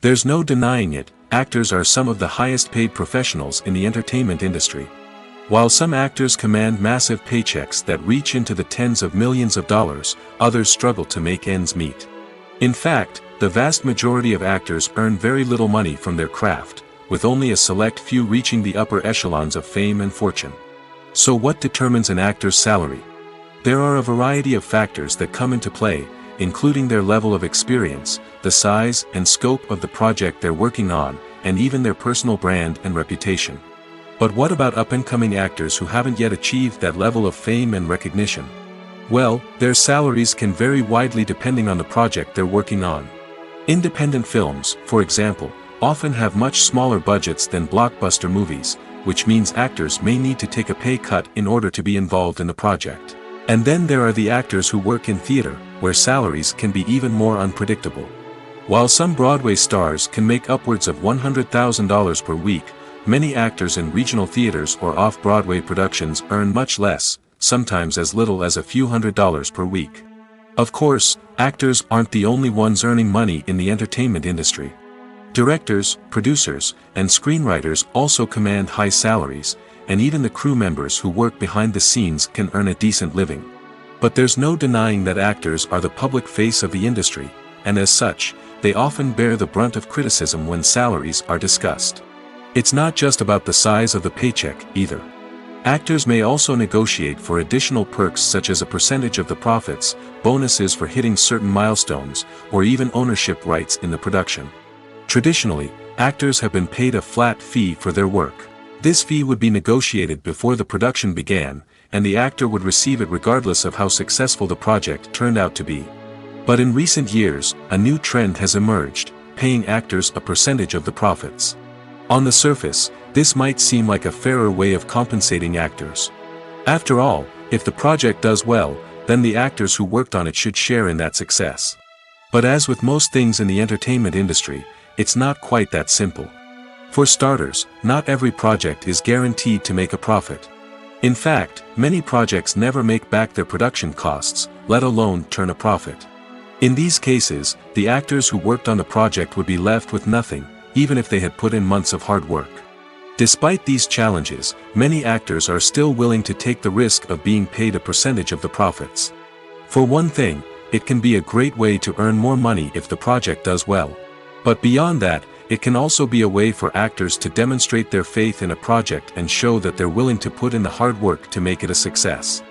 There's no denying it, actors are some of the highest paid professionals in the entertainment industry. While some actors command massive paychecks that reach into the tens of millions of dollars, others struggle to make ends meet. In fact, the vast majority of actors earn very little money from their craft, with only a select few reaching the upper echelons of fame and fortune. So what determines an actor's salary? There are a variety of factors that come into play, including their level of experience, the size and scope of the project they're working on, and even their personal brand and reputation. But what about up-and-coming actors who haven't yet achieved that level of fame and recognition? Well, their salaries can vary widely depending on the project they're working on. Independent films, for example, often have much smaller budgets than blockbuster movies, which means actors may need to take a pay cut in order to be involved in the project. And then there are the actors who work in theater, where salaries can be even more unpredictable. While some Broadway stars can make upwards of $100,000 per week, many actors in regional theaters or off-Broadway productions earn much less, sometimes as little as a few $100s per week. Of course, actors aren't the only ones earning money in the entertainment industry. Directors, producers, and screenwriters also command high salaries, and even the crew members who work behind the scenes can earn a decent living. But there's no denying that actors are the public face of the industry, and as such, they often bear the brunt of criticism when salaries are discussed. It's not just about the size of the paycheck, either. Actors may also negotiate for additional perks such as a percentage of the profits, bonuses for hitting certain milestones, or even ownership rights in the production. Traditionally, actors have been paid a flat fee for their work. This fee would be negotiated before the production began, and the actor would receive it regardless of how successful the project turned out to be. But in recent years, a new trend has emerged, paying actors a percentage of the profits. On the surface, this might seem like a fairer way of compensating actors. After all, if the project does well, then the actors who worked on it should share in that success. But as with most things in the entertainment industry, it's not quite that simple. For starters, not every project is guaranteed to make a profit. In fact, many projects never make back their production costs, let alone turn a profit. In these cases, the actors who worked on the project would be left with nothing, even if they had put in months of hard work. Despite these challenges, many actors are still willing to take the risk of being paid a percentage of the profits. For one thing, it can be a great way to earn more money if the project does well. But beyond that, it can also be a way for actors to demonstrate their faith in a project and show that they're willing to put in the hard work to make it a success.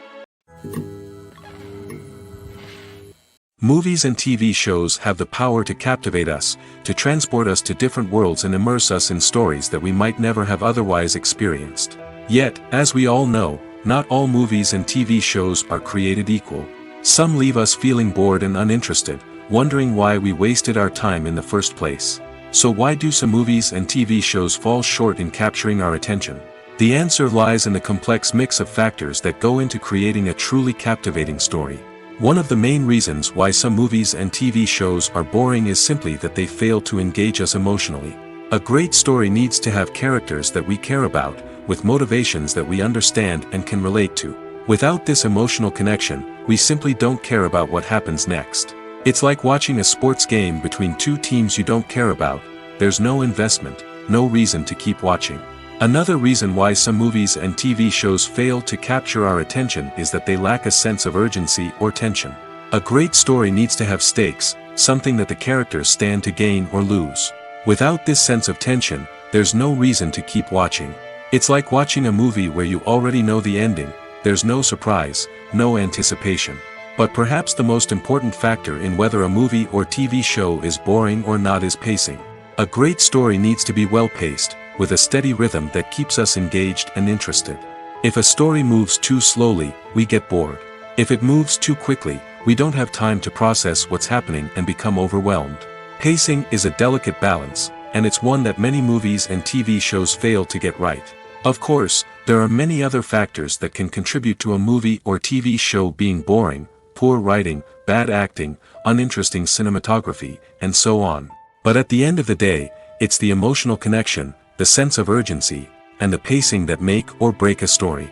Movies and TV shows have the power to captivate us, to transport us to different worlds and immerse us in stories that we might never have otherwise experienced. Yet, as we all know, not all movies and TV shows are created equal. Some leave us feeling bored and uninterested, wondering why we wasted our time in the first place. So why do some movies and TV shows fall short in capturing our attention? The answer lies in the complex mix of factors that go into creating a truly captivating story. One of the main reasons why some movies and TV shows are boring is simply that they fail to engage us emotionally. A great story needs to have characters that we care about, with motivations that we understand and can relate to. Without this emotional connection, we simply don't care about what happens next. It's like watching a sports game between two teams you don't care about. There's no investment, no reason to keep watching. Another reason why some movies and TV shows fail to capture our attention is that they lack a sense of urgency or tension. A great story needs to have stakes, something that the characters stand to gain or lose. Without this sense of tension, there's no reason to keep watching. It's like watching a movie where you already know the ending. There's no surprise, no anticipation. But perhaps the most important factor in whether a movie or TV show is boring or not is pacing. A great story needs to be well-paced, with a steady rhythm that keeps us engaged and interested. If a story moves too slowly, we get bored. If it moves too quickly, we don't have time to process what's happening and become overwhelmed. Pacing is a delicate balance, and it's one that many movies and TV shows fail to get right. Of course, there are many other factors that can contribute to a movie or TV show being boring: poor writing, bad acting, uninteresting cinematography, and so on. But at the end of the day, it's the emotional connection, the sense of urgency, and the pacing that make or break a story.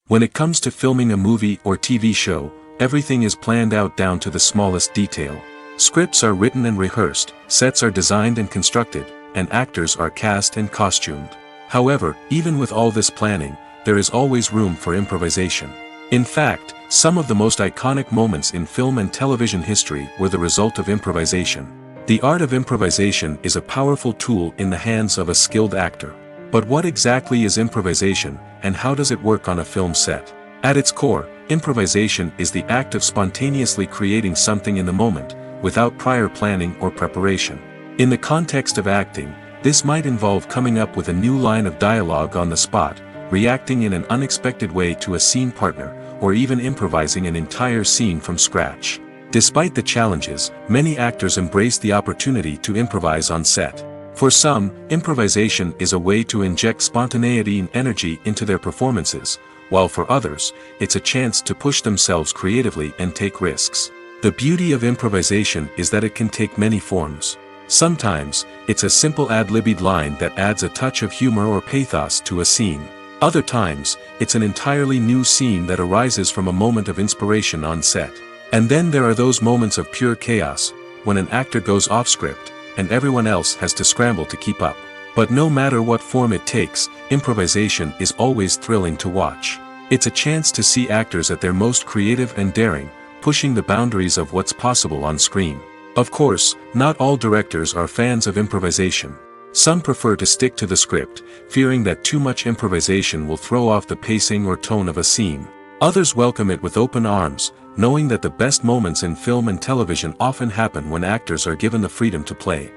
When it comes to filming a movie or TV show, everything is planned out down to the smallest detail. Scripts are written and rehearsed, sets are designed and constructed, and actors are cast and costumed. However, even with all this planning, there is always room for improvisation. In fact, some of the most iconic moments in film and television history were the result of improvisation. The art of improvisation is a powerful tool in the hands of a skilled actor. But what exactly is improvisation, and how does it work on a film set? At its core, improvisation is the act of spontaneously creating something in the moment, without prior planning or preparation. In the context of acting, this might involve coming up with a new line of dialogue on the spot, reacting in an unexpected way to a scene partner, or even improvising an entire scene from scratch. Despite the challenges, many actors embrace the opportunity to improvise on set. For some, improvisation is a way to inject spontaneity and energy into their performances, while for others, it's a chance to push themselves creatively and take risks. The beauty of improvisation is that it can take many forms. Sometimes, it's a simple ad-libbed line that adds a touch of humor or pathos to a scene. Other times, it's an entirely new scene that arises from a moment of inspiration on set. And then there are those moments of pure chaos, when an actor goes off script, and everyone else has to scramble to keep up. But no matter what form it takes, improvisation is always thrilling to watch. It's a chance to see actors at their most creative and daring, pushing the boundaries of what's possible on screen. Of course, not all directors are fans of improvisation. Some prefer to stick to the script, fearing that too much improvisation will throw off the pacing or tone of a scene. Others welcome it with open arms, knowing that the best moments in film and television often happen when actors are given the freedom to play.